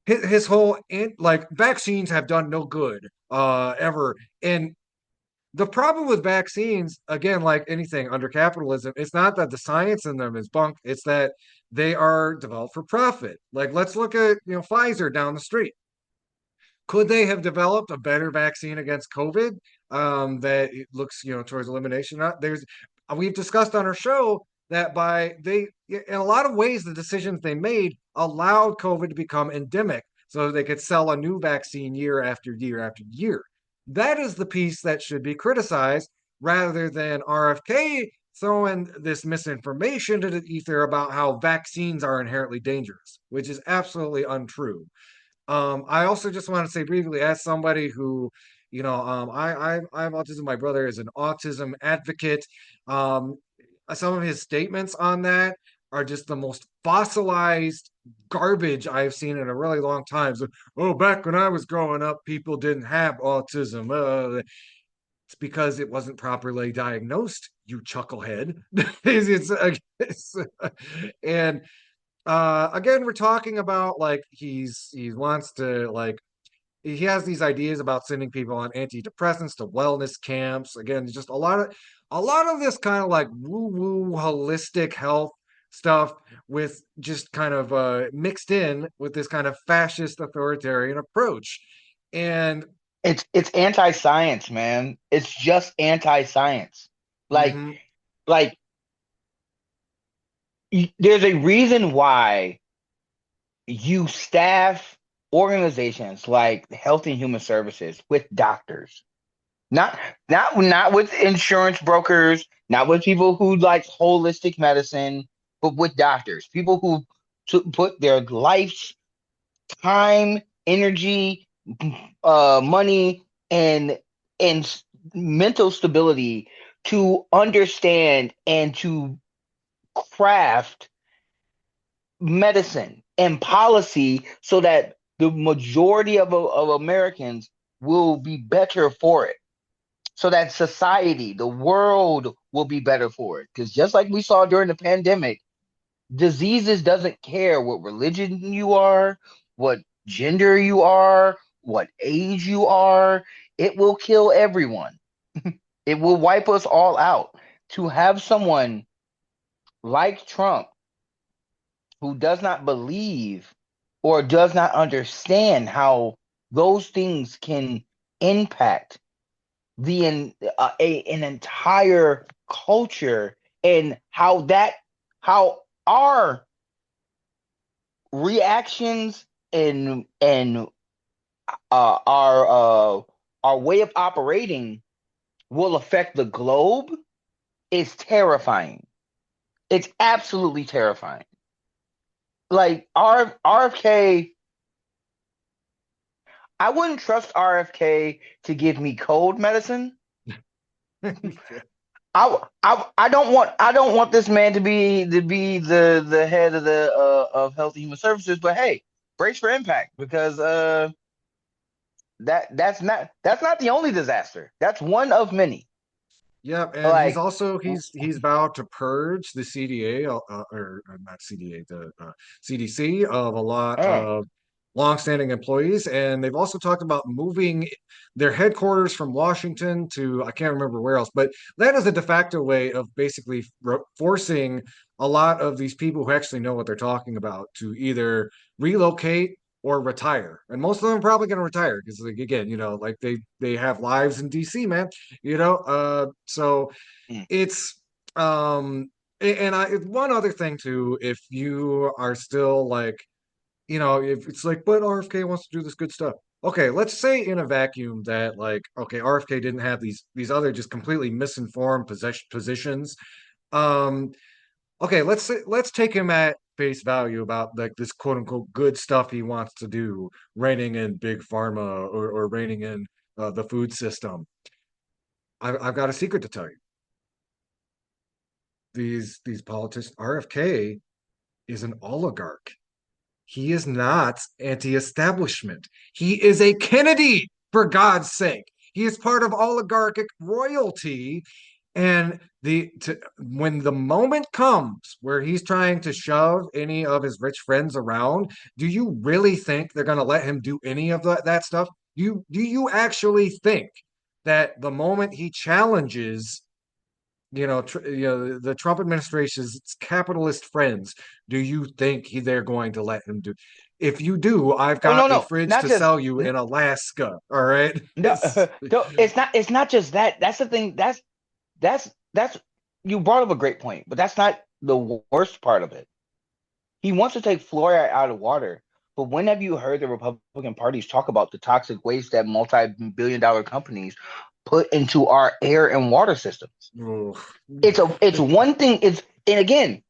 his whole like vaccines have done no good ever. And the problem with vaccines, again, like anything under capitalism, it's not that the science in them is bunk, it's that they are developed for profit. Like, let's look at Pfizer down the street. Could they have developed a better vaccine against COVID that it looks towards elimination? There's We've discussed on our show that in a lot of ways the decisions they made allowed COVID to become endemic so they could sell a new vaccine year after year after year. That is the piece that should be criticized rather than RFK throwing this misinformation to the ether about how vaccines are inherently dangerous, which is absolutely untrue. I also just want to say briefly, as somebody who, I have autism. My brother is an autism advocate. Um, some of his statements on that are just the most fossilized garbage I've seen in a really long time. So, oh, back when I was growing up, people didn't have autism. It's because it wasn't properly diagnosed, you chucklehead. it's, and again, we're talking about like he wants to like he has these ideas about sending people on antidepressants to wellness camps. Again, just a lot of this kind of like woo-woo holistic health stuff with just kind of mixed in with this kind of fascist authoritarian approach. And It's anti-science, man. It's just anti-science. Like mhm, like there's a reason why you staff organizations like Health and Human Services with doctors. Not not with insurance brokers, not with people who like holistic medicine, but with doctors, people who put their life's time, energy, money, and mental stability to understand and to craft medicine and policy so that the majority of Americans will be better for it. So that society, the world will be better for it. Because just like we saw during the pandemic, diseases doesn't care what religion you are, what gender you are, what age you are. It will kill everyone. It will wipe us all out. To have someone like Trump who does not believe or does not understand how those things can impact an entire culture, and how our reactions and our way of operating will affect the globe is terrifying. It's absolutely terrifying. Like RFK, I wouldn't trust RFK to give me cold medicine. I don't want this man to be the head of the of Health and Human Services, but hey, brace for impact because that's not the only disaster. That's one of many. yeah, and Like, he's vowed to purge the CDA or not CDA, the CDC of a lot man, of longstanding employees, and they've also talked about moving their headquarters from Washington to I can't remember where else, but that is a de facto way of basically forcing a lot of these people who actually know what they're talking about to either relocate or retire. And most of them are probably going to retire because, like, again, like they have lives in DC, man. So mm, it's and one other thing too, if you are still like, if it's like, but RFK wants to do this good stuff. Okay, let's say in a vacuum that like, okay, RFK didn't have these other just completely misinformed positions. Um, okay, let's take him at face value about like this quote unquote good stuff he wants to do, reining in big pharma or reining in the food system. I've got a secret to tell you. These politicians, RFK is an oligarch. He is not anti-establishment. He is a Kennedy, for God's sake. He is part of oligarchic royalty. And when the moment comes where he's trying to shove any of his rich friends around, do you really think they're going to let him do any of that stuff? Do you actually think that the moment he challenges the Trump administration's capitalist friends, do you think they're going to let him do? If you do, I've Oh no, got a no, fridge not to just sell you in Alaska. All right. no, no. It's not just that. That's the thing. That's you brought up a great point, but that's not the worst part of it. He wants to take fluoride out of water, but when have you heard the Republican parties talk about the toxic waste that multi-billion-dollar companies put into our air and water systems? Oof. It's one thing. It's and again,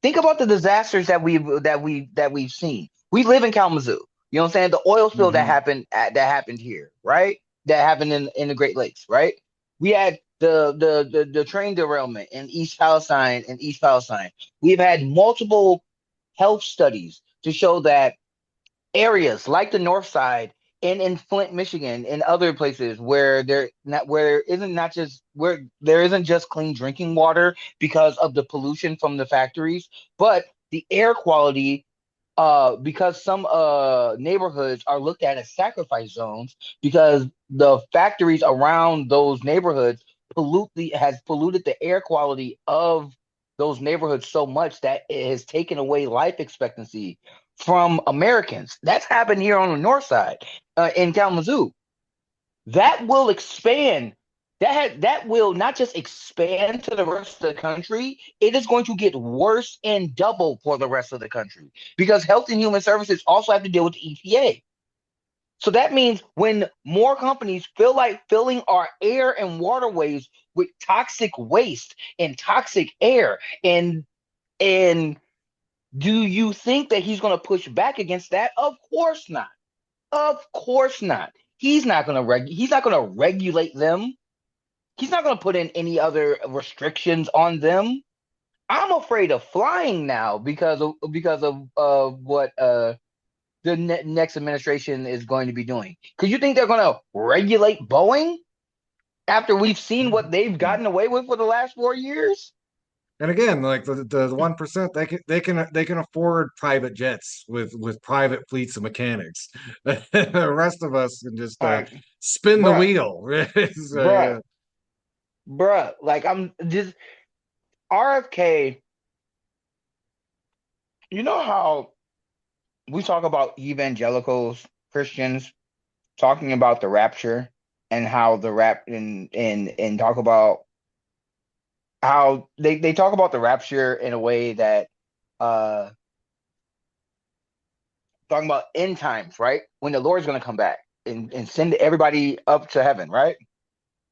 think about the disasters that we've seen. We live in Kalamazoo. You know what I'm saying? The oil spill that Mhm. happened here, right? That happened in the Great Lakes, right? We had the train derailment in East Palestine. We've had multiple health studies to show that areas like the North Side and in Flint, Michigan, and other places where there isn't just clean drinking water because of the pollution from the factories, but the air quality because some neighborhoods are looked at as sacrifice zones because the factories around those neighborhoods has polluted the air quality of those neighborhoods so much that it has taken away life expectancy from Americans. That's happened here on the north side in Kalamazoo. That will expand. That will not just expand to the rest of the country. It is going to get worse and double for the rest of the country because Health and Human Services also have to deal with the EPA. So that means when more companies feel like filling our air and waterways with toxic waste and toxic air, and do you think that he's going to push back against that? Of course not. Of course not. He's not going to regulate them. He's not going to put in any other restrictions on them. I'm afraid of flying now because of what the next administration is going to be doing. Because you think they're going to regulate Boeing after we've seen what they've gotten away with for the last 4 years? And again, like the 1%, they can afford private jets with private fleets of mechanics. The rest of us can just Like, spin the bruh, wheel. So, bruh, yeah. bruh. Like I'm just RFK. You know how we talk about evangelicals, Christians talking about the rapture and how the rap and talk about how they talk about the rapture in a way that uh talking about end times, right? When the Lord's gonna come back and send everybody up to heaven, right?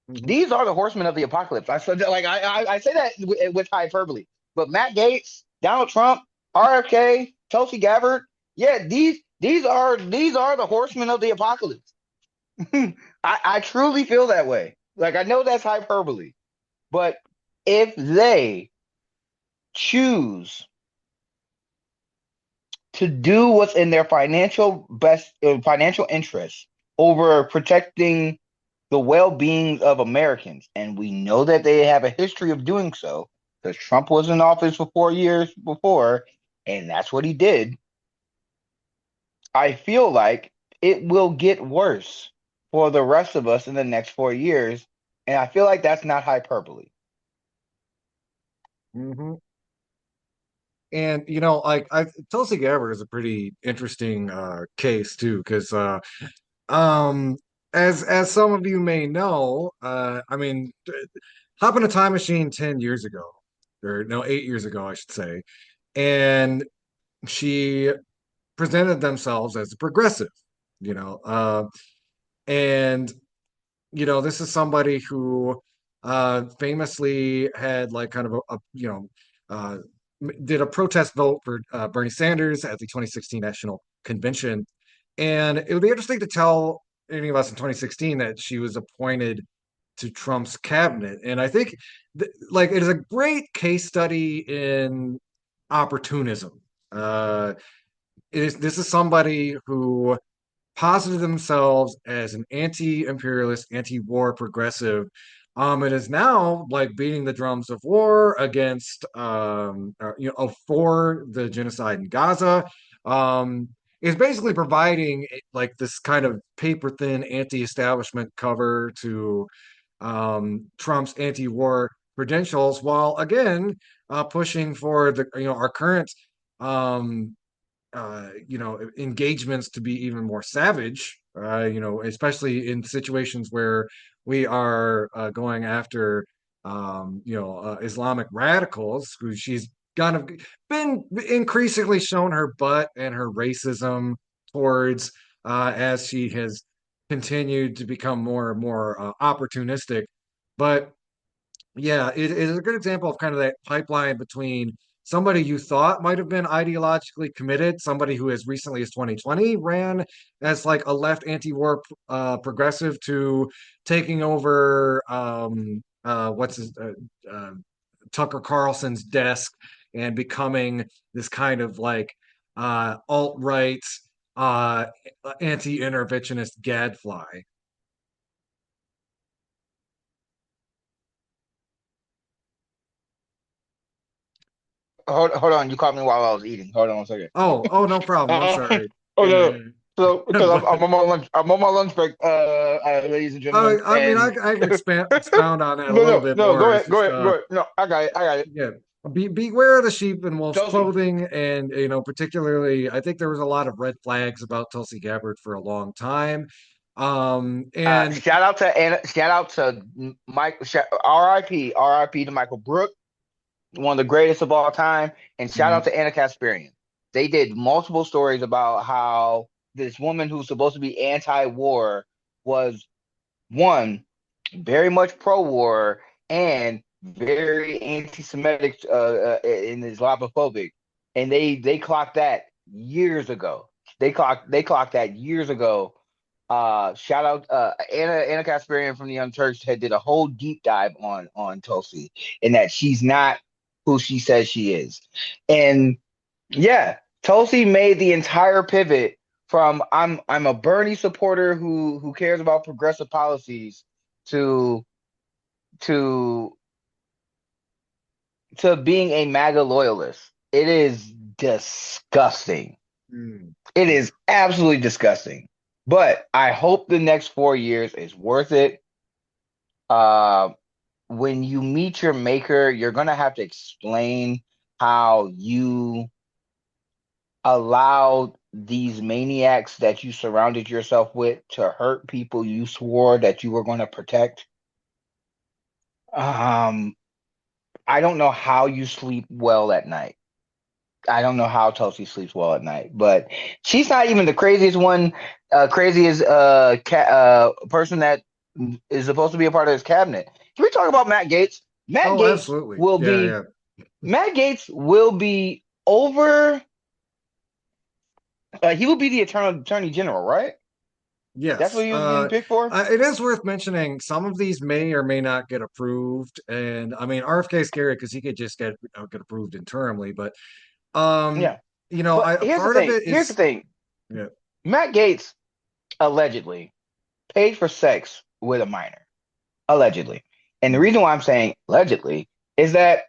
Mhm. These are the horsemen of the apocalypse. I said that, like I say that with hyperbole. But Matt Gates, Donald Trump, RFK, Tulsi Gabbard, yeah, these are the horsemen of the apocalypse. I truly feel that way. Like I know that's hyperbole, but if they choose to do what's in their financial interest over protecting the well-being of Americans, and we know that they have a history of doing so because Trump was in office for 4 years before, and that's what he did. I feel like it will get worse for the rest of us in the next 4 years, and I feel like that's not hyperbole. Mhm. And like Tulsi Gabbard is a pretty interesting case too, because um, as some of you may know, I mean, hop in a time machine 10 years ago, or no, 8 years ago, I should say, and she presented themselves as a progressive, you know, and this is somebody who famously had like kind of a did a protest vote for Bernie Sanders at the 2016 National Convention. And it would be interesting to tell any of us in 2016 that she was appointed to Trump's cabinet. And I think like it is a great case study in opportunism. This is somebody who posited themselves as an anti-imperialist, anti-war progressive. It is now like beating the drums of war against, for the genocide in Gaza. Is basically providing like this kind of paper thin anti-establishment cover to Trump's anti-war credentials, while again pushing for the our current um, engagements to be even more savage. Especially in situations where we are going after Islamic radicals, who she's kind of been increasingly shown her butt and her racism towards as she has continued to become more and more opportunistic. But yeah, it is a good example of kind of that pipeline between somebody you thought might have been ideologically committed, somebody who as recently as 2020 ran as like a left anti-war progressive, to taking over what's his Tucker Carlson's desk and becoming this kind of like alt-right uh anti-interventionist gadfly. Hold on. You caught me while I was eating. Hold on one second. Oh, no problem. I'm Uh, sorry. oh no. Yeah. So because But I'm on my lunch, I'm on my lunch break, ladies and gentlemen, I mean, and I can expound on that a little no, bit no, more. go It's ahead, go just, ahead, go ahead. No, I got it, I got it. yeah, beware of the sheep in wolf's Chelsea, clothing, and particularly, I think there was a lot of red flags about Tulsi Gabbard for a long time. And shout out to Anna, shout out to Mike, R.I.P. R.I.P. to Michael Brook, one of the greatest of all time, and shout out mm, to Anna Kasparian. They did multiple stories about how this woman who's supposed to be anti-war was one very much pro-war and very anti-Semitic and Islamophobic, and they clocked that years ago. They clocked that years ago. Shout out Anna Kasparian from the Young Turks had did a whole deep dive on Tulsi, and that she's not who she says she is, and yeah, Tulsi made the entire pivot from I'm a Bernie supporter who cares about progressive policies to to to being a MAGA loyalist. It is disgusting. mm, It is absolutely disgusting. But I hope the next 4 years is worth it. Uh, when you meet your maker, you're gonna have to explain how you allowed these maniacs that you surrounded yourself with to hurt people you swore that you were going to protect. Um, I don't know how you sleep well at night. I don't know how Tulsi sleeps well at night, but she's not even the craziest one, craziest person that is supposed to be a part of his cabinet. Can we talk about Matt Gaetz? Matt oh, Gaetz absolutely. will Yeah, be yeah. Matt Gaetz will be over. He will be the eternal attorney general, right? That's what Yes. he was getting picked for. It is worth mentioning some of these may or may not get approved. And I mean, RFK is scary because he could just get approved internally. But um, Yeah, but a here's the part of thing. it Here's the is, thing. yeah. Matt Gaetz allegedly paid for sex with a minor. Allegedly. And the Mm. reason why I'm saying allegedly is that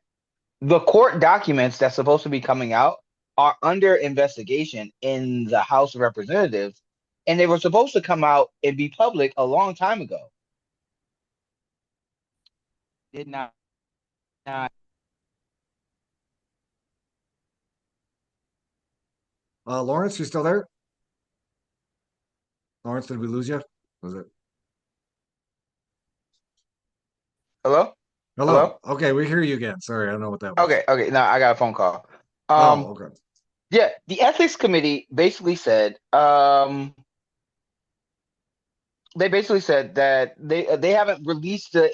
the court documents that's supposed to be coming out are under investigation in the House of Representatives, and they were supposed to come out and be public a long time ago. Did not. Lawrence, you still there? Lawrence, did we lose you? Was it? Hello? Hello. Hello? Okay, we hear you again. Sorry, I don't know what that was. Okay, okay. Now I got a phone call. Um, Oh, okay. yeah, the ethics committee basically said, they basically said that they haven't released the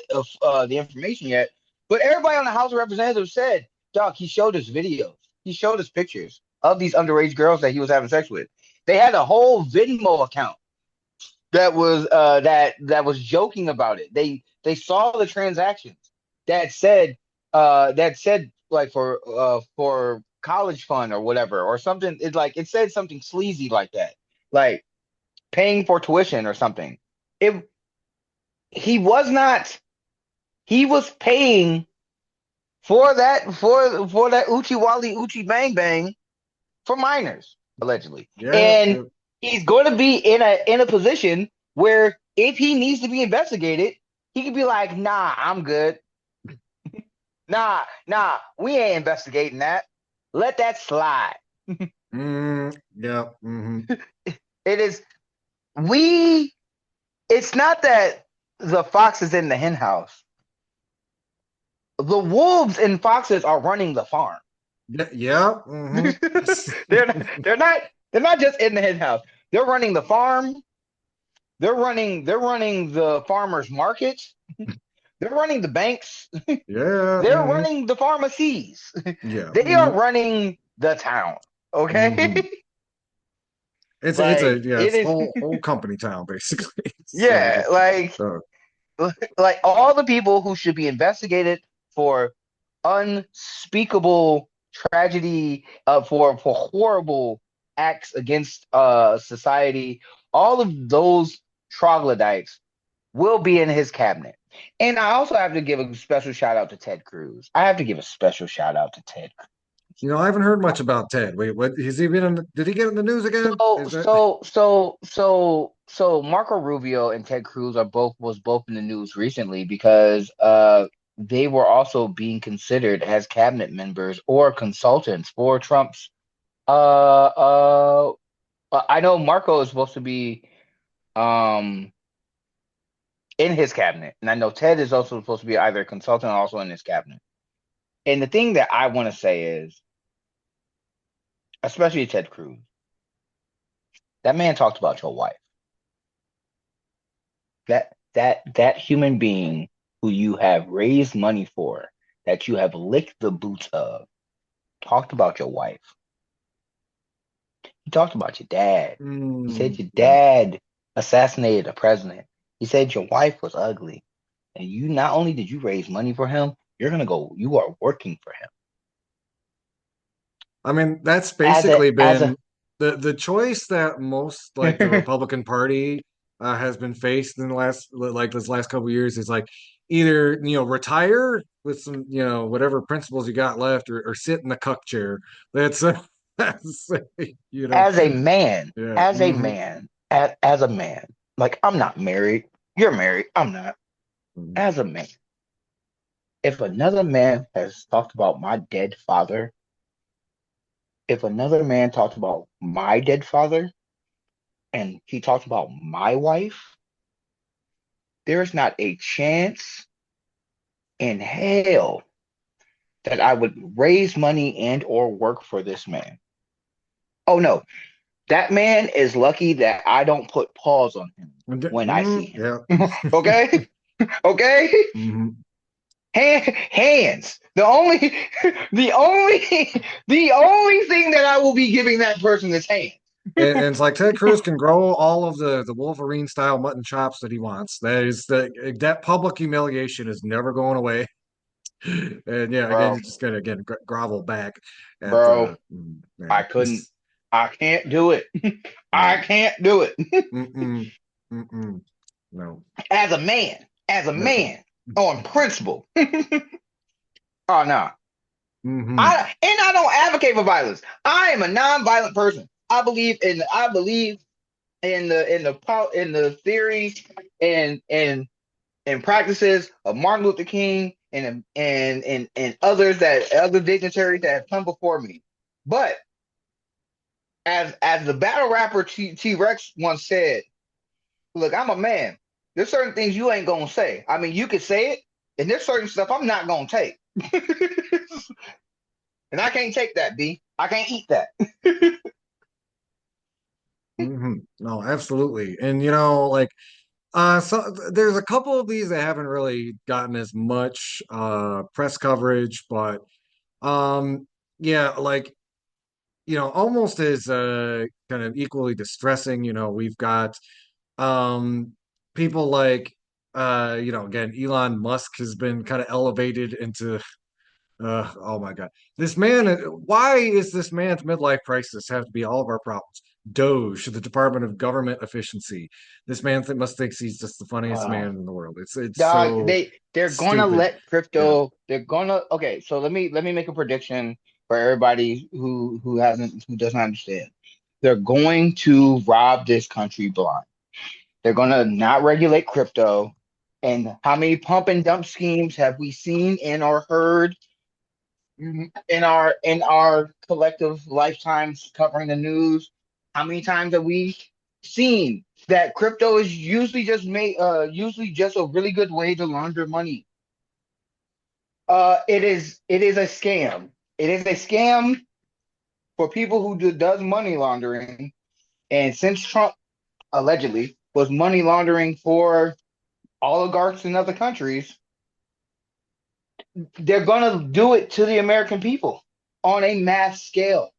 information yet, but everybody on the House of Representatives said Doc, he showed us videos. He showed us pictures of these underage girls that he was having sex with. They had a whole Venmo account that was joking about it. They saw the transactions that said like for college fund or whatever or something. It like it said something sleazy like that, like paying for tuition or something. It he was not. He was paying for that Uchi Wally Uchi Bang Bang for minors allegedly, Yeah, and yeah. he's going to be in a position where if he needs to be investigated, he could be like, "Nah, I'm good. Nah, we ain't investigating that. Let that slide." Yeah. It is we. It's not that the fox is in the hen house. The wolves and foxes are running the farm. Yeah, yeah. they're not they're not just in the hen house. They're running the farm. They're running the farmers markets. They're running the banks. Yeah. They're running the pharmacies. Yeah. They are running the town. Okay? Mhm. It's a Like yeah, it it's is whole company town basically. So yeah, uh, like all the people who should be investigated for unspeakable tragedy, for horrible acts against society, all of those troglodytes will be in his cabinet. And I also have to give a special shout out to Ted Cruz. I have to give a special shout out to Ted. I haven't heard much about Ted. Wait, what? Has he been in? Did he get in the news again? So Is that? so so so so Marco Rubio and Ted Cruz are both in the news recently because they were also being considered as cabinet members or consultants for Trump's I know Marco is supposed to be um in his cabinet, and I know Ted is also supposed to be either a consultant or also in his cabinet. And the thing that I want to say is, especially Ted Cruz, that man talked about your wife. That human being who you have raised money for, that you have licked the boots of, talked about your wife. He talked about your dad. He said your Yeah. dad assassinated a president. He said your wife was ugly. And you not only did you raise money for him, you are working for him. I mean, that's As a basically as a been the choice that most like the Republican Party has been faced in the last like this last couple of years is like either retire with some whatever principles you got left or sit in the cuck chair. That's that's as a man, yeah. as a man, like I'm not married. You're married. I'm not. Mhm. As a man, if another man has talked about my dead father, if another man talked about my dead father and he talked about my wife, there's not a chance in hell that I would raise money and or work for this man. Oh no, that man is lucky that I don't put paws on him when I see him. Yeah. Okay? Okay? Mhm. Hands. The only thing that I will be giving that person is hands. And it's like Ted Cruz can grow all of the Wolverine style mutton chops that he wants. That public humiliation is never going away. And yeah, again, Bro, you're just gonna again grovel back at bro, the yeah, I couldn't I can't do it. I yeah, can't do it. mm-mm, mm-mm, no, As a no, man, on principle. Oh no. mm-hmm. I don't advocate for violence. I am a non-violent person. I believe in the theory and and practices of Martin Luther King and others that other dignitaries that have come before me. But as the battle rapper T Rex once said, look, I'm a man. There's certain things you ain't gonna say. I mean, you could say it, and there's certain stuff I'm not gonna take. And I can't take that, B. I can't eat that. Mm-hmm. No, absolutely. And like so there's a couple of these that haven't really gotten as much press coverage, but Um, yeah, like almost as kind of equally distressing. We've got um people like again, Elon Musk has been kind of elevated into oh my God. This man, why is this man's midlife crisis have to be all of our problems? Doge, the Department of Government Efficiency. This man must think he's just the funniest Uh, man in the world. It's Dog, so they're gonna stupid. let Yeah. crypto. They're gonna okay. So let me make a prediction for everybody who doesn't understand. They're going to rob this country blind. They're gonna not regulate crypto. And how many pump and dump schemes have we seen and or heard in our collective lifetimes covering the news? How many times have we seen that crypto is usually just a really good way to launder money? It is a scam. It is a scam for people who does money laundering. And since Trump allegedly was money laundering for oligarchs in other countries, they're gonna do it to the American people on a mass scale.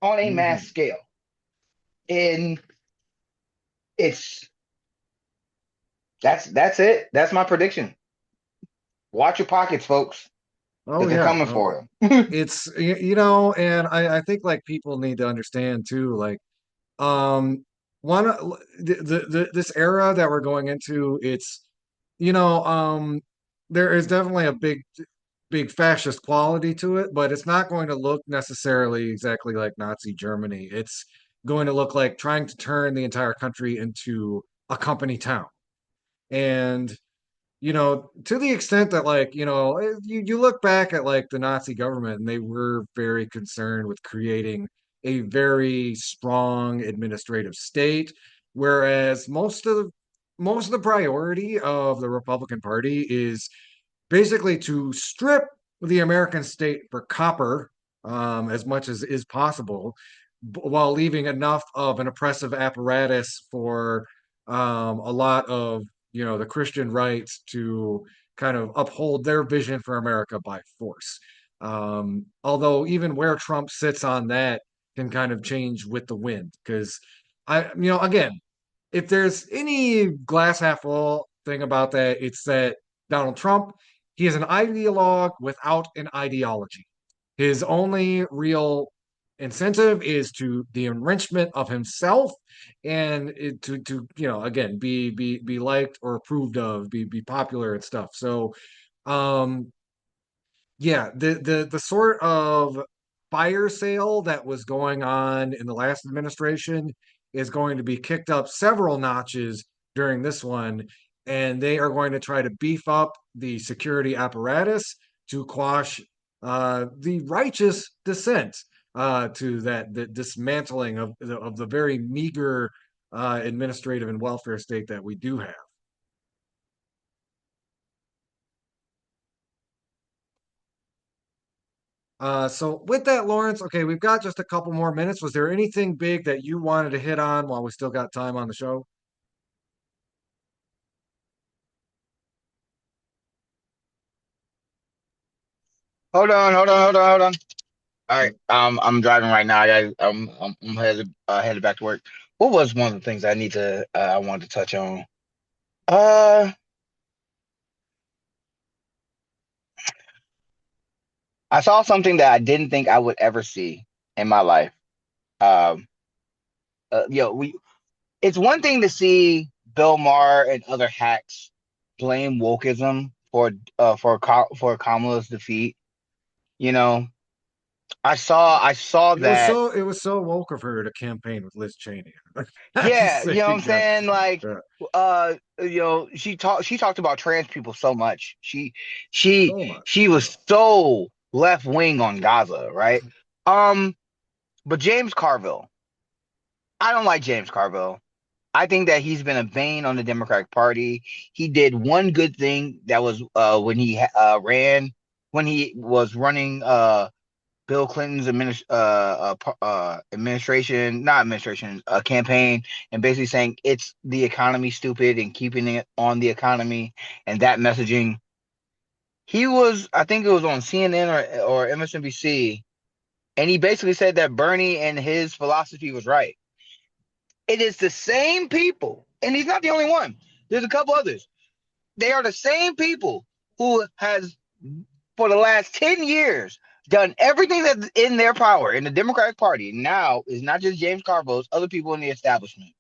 On a mass Hmm. scale. And it's that's it. That's my prediction. Watch your pockets, folks, Oh because they're yeah. coming Oh, for them. and I think like people need to understand too, like um one this era that we're going into, it's you know there is definitely a big fascist quality to it, but it's not going to look necessarily exactly like Nazi Germany. It's going to look like trying to turn the entire country into a company town. And to the extent that like, you look back at like the Nazi government and they were very concerned with creating a very strong administrative state, whereas most of the priority of the Republican Party is basically to strip the American state for copper as much as is possible, while leaving enough of an oppressive apparatus for a lot of the Christian rights to kind of uphold their vision for America by force. Although even where Trump sits on that can kind of change with the wind, because again, if there's any glass half full thing about that, it's that Donald Trump, he is an ideologue without an ideology. His only real incentive is to the enrichment of himself and to again be liked or approved of, be popular and stuff. So um yeah, the sort of fire sale that was going on in the last administration is going to be kicked up several notches during this one, and they are going to try to beef up the security apparatus to quash the righteous dissent to the dismantling of the very meager administrative and welfare state that we do have. So with that, Lawrence, okay, we've got just a couple more minutes. Was there anything big that you wanted to hit on while we still got time on the show? Hold on. All right, Yep. I'm driving right now. I'm headed back to work. What was one of the things I wanted to touch on? Uh, I saw something that I didn't think I would ever see in my life. Um, we it's one thing to see Bill Maher and other hacks blame wokeism for Kamala's defeat. You know, I saw that. It was so woke of her to campaign with Liz Cheney. I just Yeah, say, you know what I'm God, saying? Like, yeah, she talked about trans people so much. She so much. she was so left wing on Gaza, right? Um, but James Carville, I don't like James Carville. I think that he's been a bane on the Democratic Party. He did one good thing that was when he was running Bill Clinton's administration, not administration, campaign, and basically saying it's the economy stupid and keeping it on the economy, and that messaging He was, I think it was on CNN or MSNBC, and he basically said that Bernie and his philosophy was right. It is the same people, and he's not the only one. There's a couple others. They are the same people who has, for the last 10 years, done everything that's in their power in the Democratic Party. Now is not just James Carville, it's other people in the establishment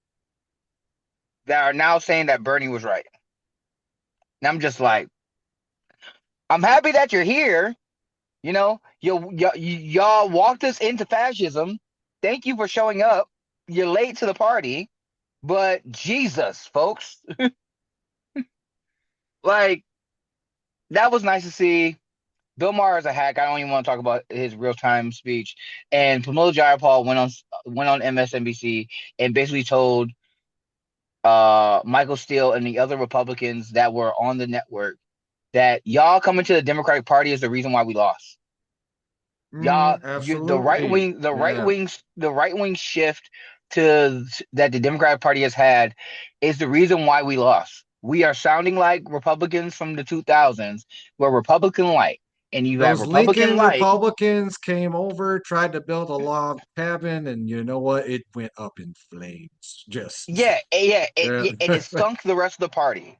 that are now saying that Bernie was right. And I'm just like, I'm happy that you're here. You know, y'all walked us into fascism. Thank you for showing up. You're late to the party, but Jesus, folks, like that was nice to see. Bill Maher is a hack. I don't even want to talk about his real time speech. And Pramila Jayapal went on MSNBC and basically told Michael Steele and the other Republicans that were on the network that y'all coming to the Democratic Party is the reason why we lost. Y'all, the right Absolutely. wing, the right Yeah. wing, the right wing shift to that the Democratic Party has had is the reason why we lost. We are sounding like Republicans from the 2000s. We're Republican light, and you have Those Republican Lincoln light. Republicans came over, tried to build a log cabin, and you know what? It went up in flames. Just, Yeah, yeah, yeah. and it stunk the rest of the party.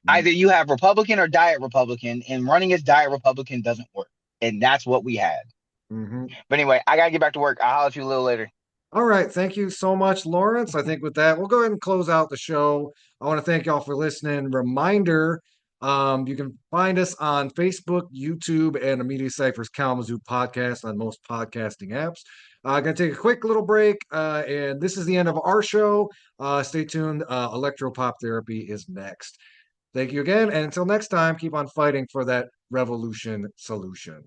Either you have Republican or diet Republican, and running as diet Republican doesn't work, and that's what we had. Mhm. But anyway, I gotta get back to work. I'll holler at you a little later. All right. Thank you so much, Lawrence. I think with that, we'll go ahead and close out the show. I want to thank y'all for listening. Reminder, you can find us on Facebook, YouTube, and the Media Cyphers Kalamazoo podcast on most podcasting apps. Gonna take a quick little break, and this is the end of our show. Stay tuned. Electropop therapy is next. Thank you again, and until next time, keep on fighting for that revolution solution.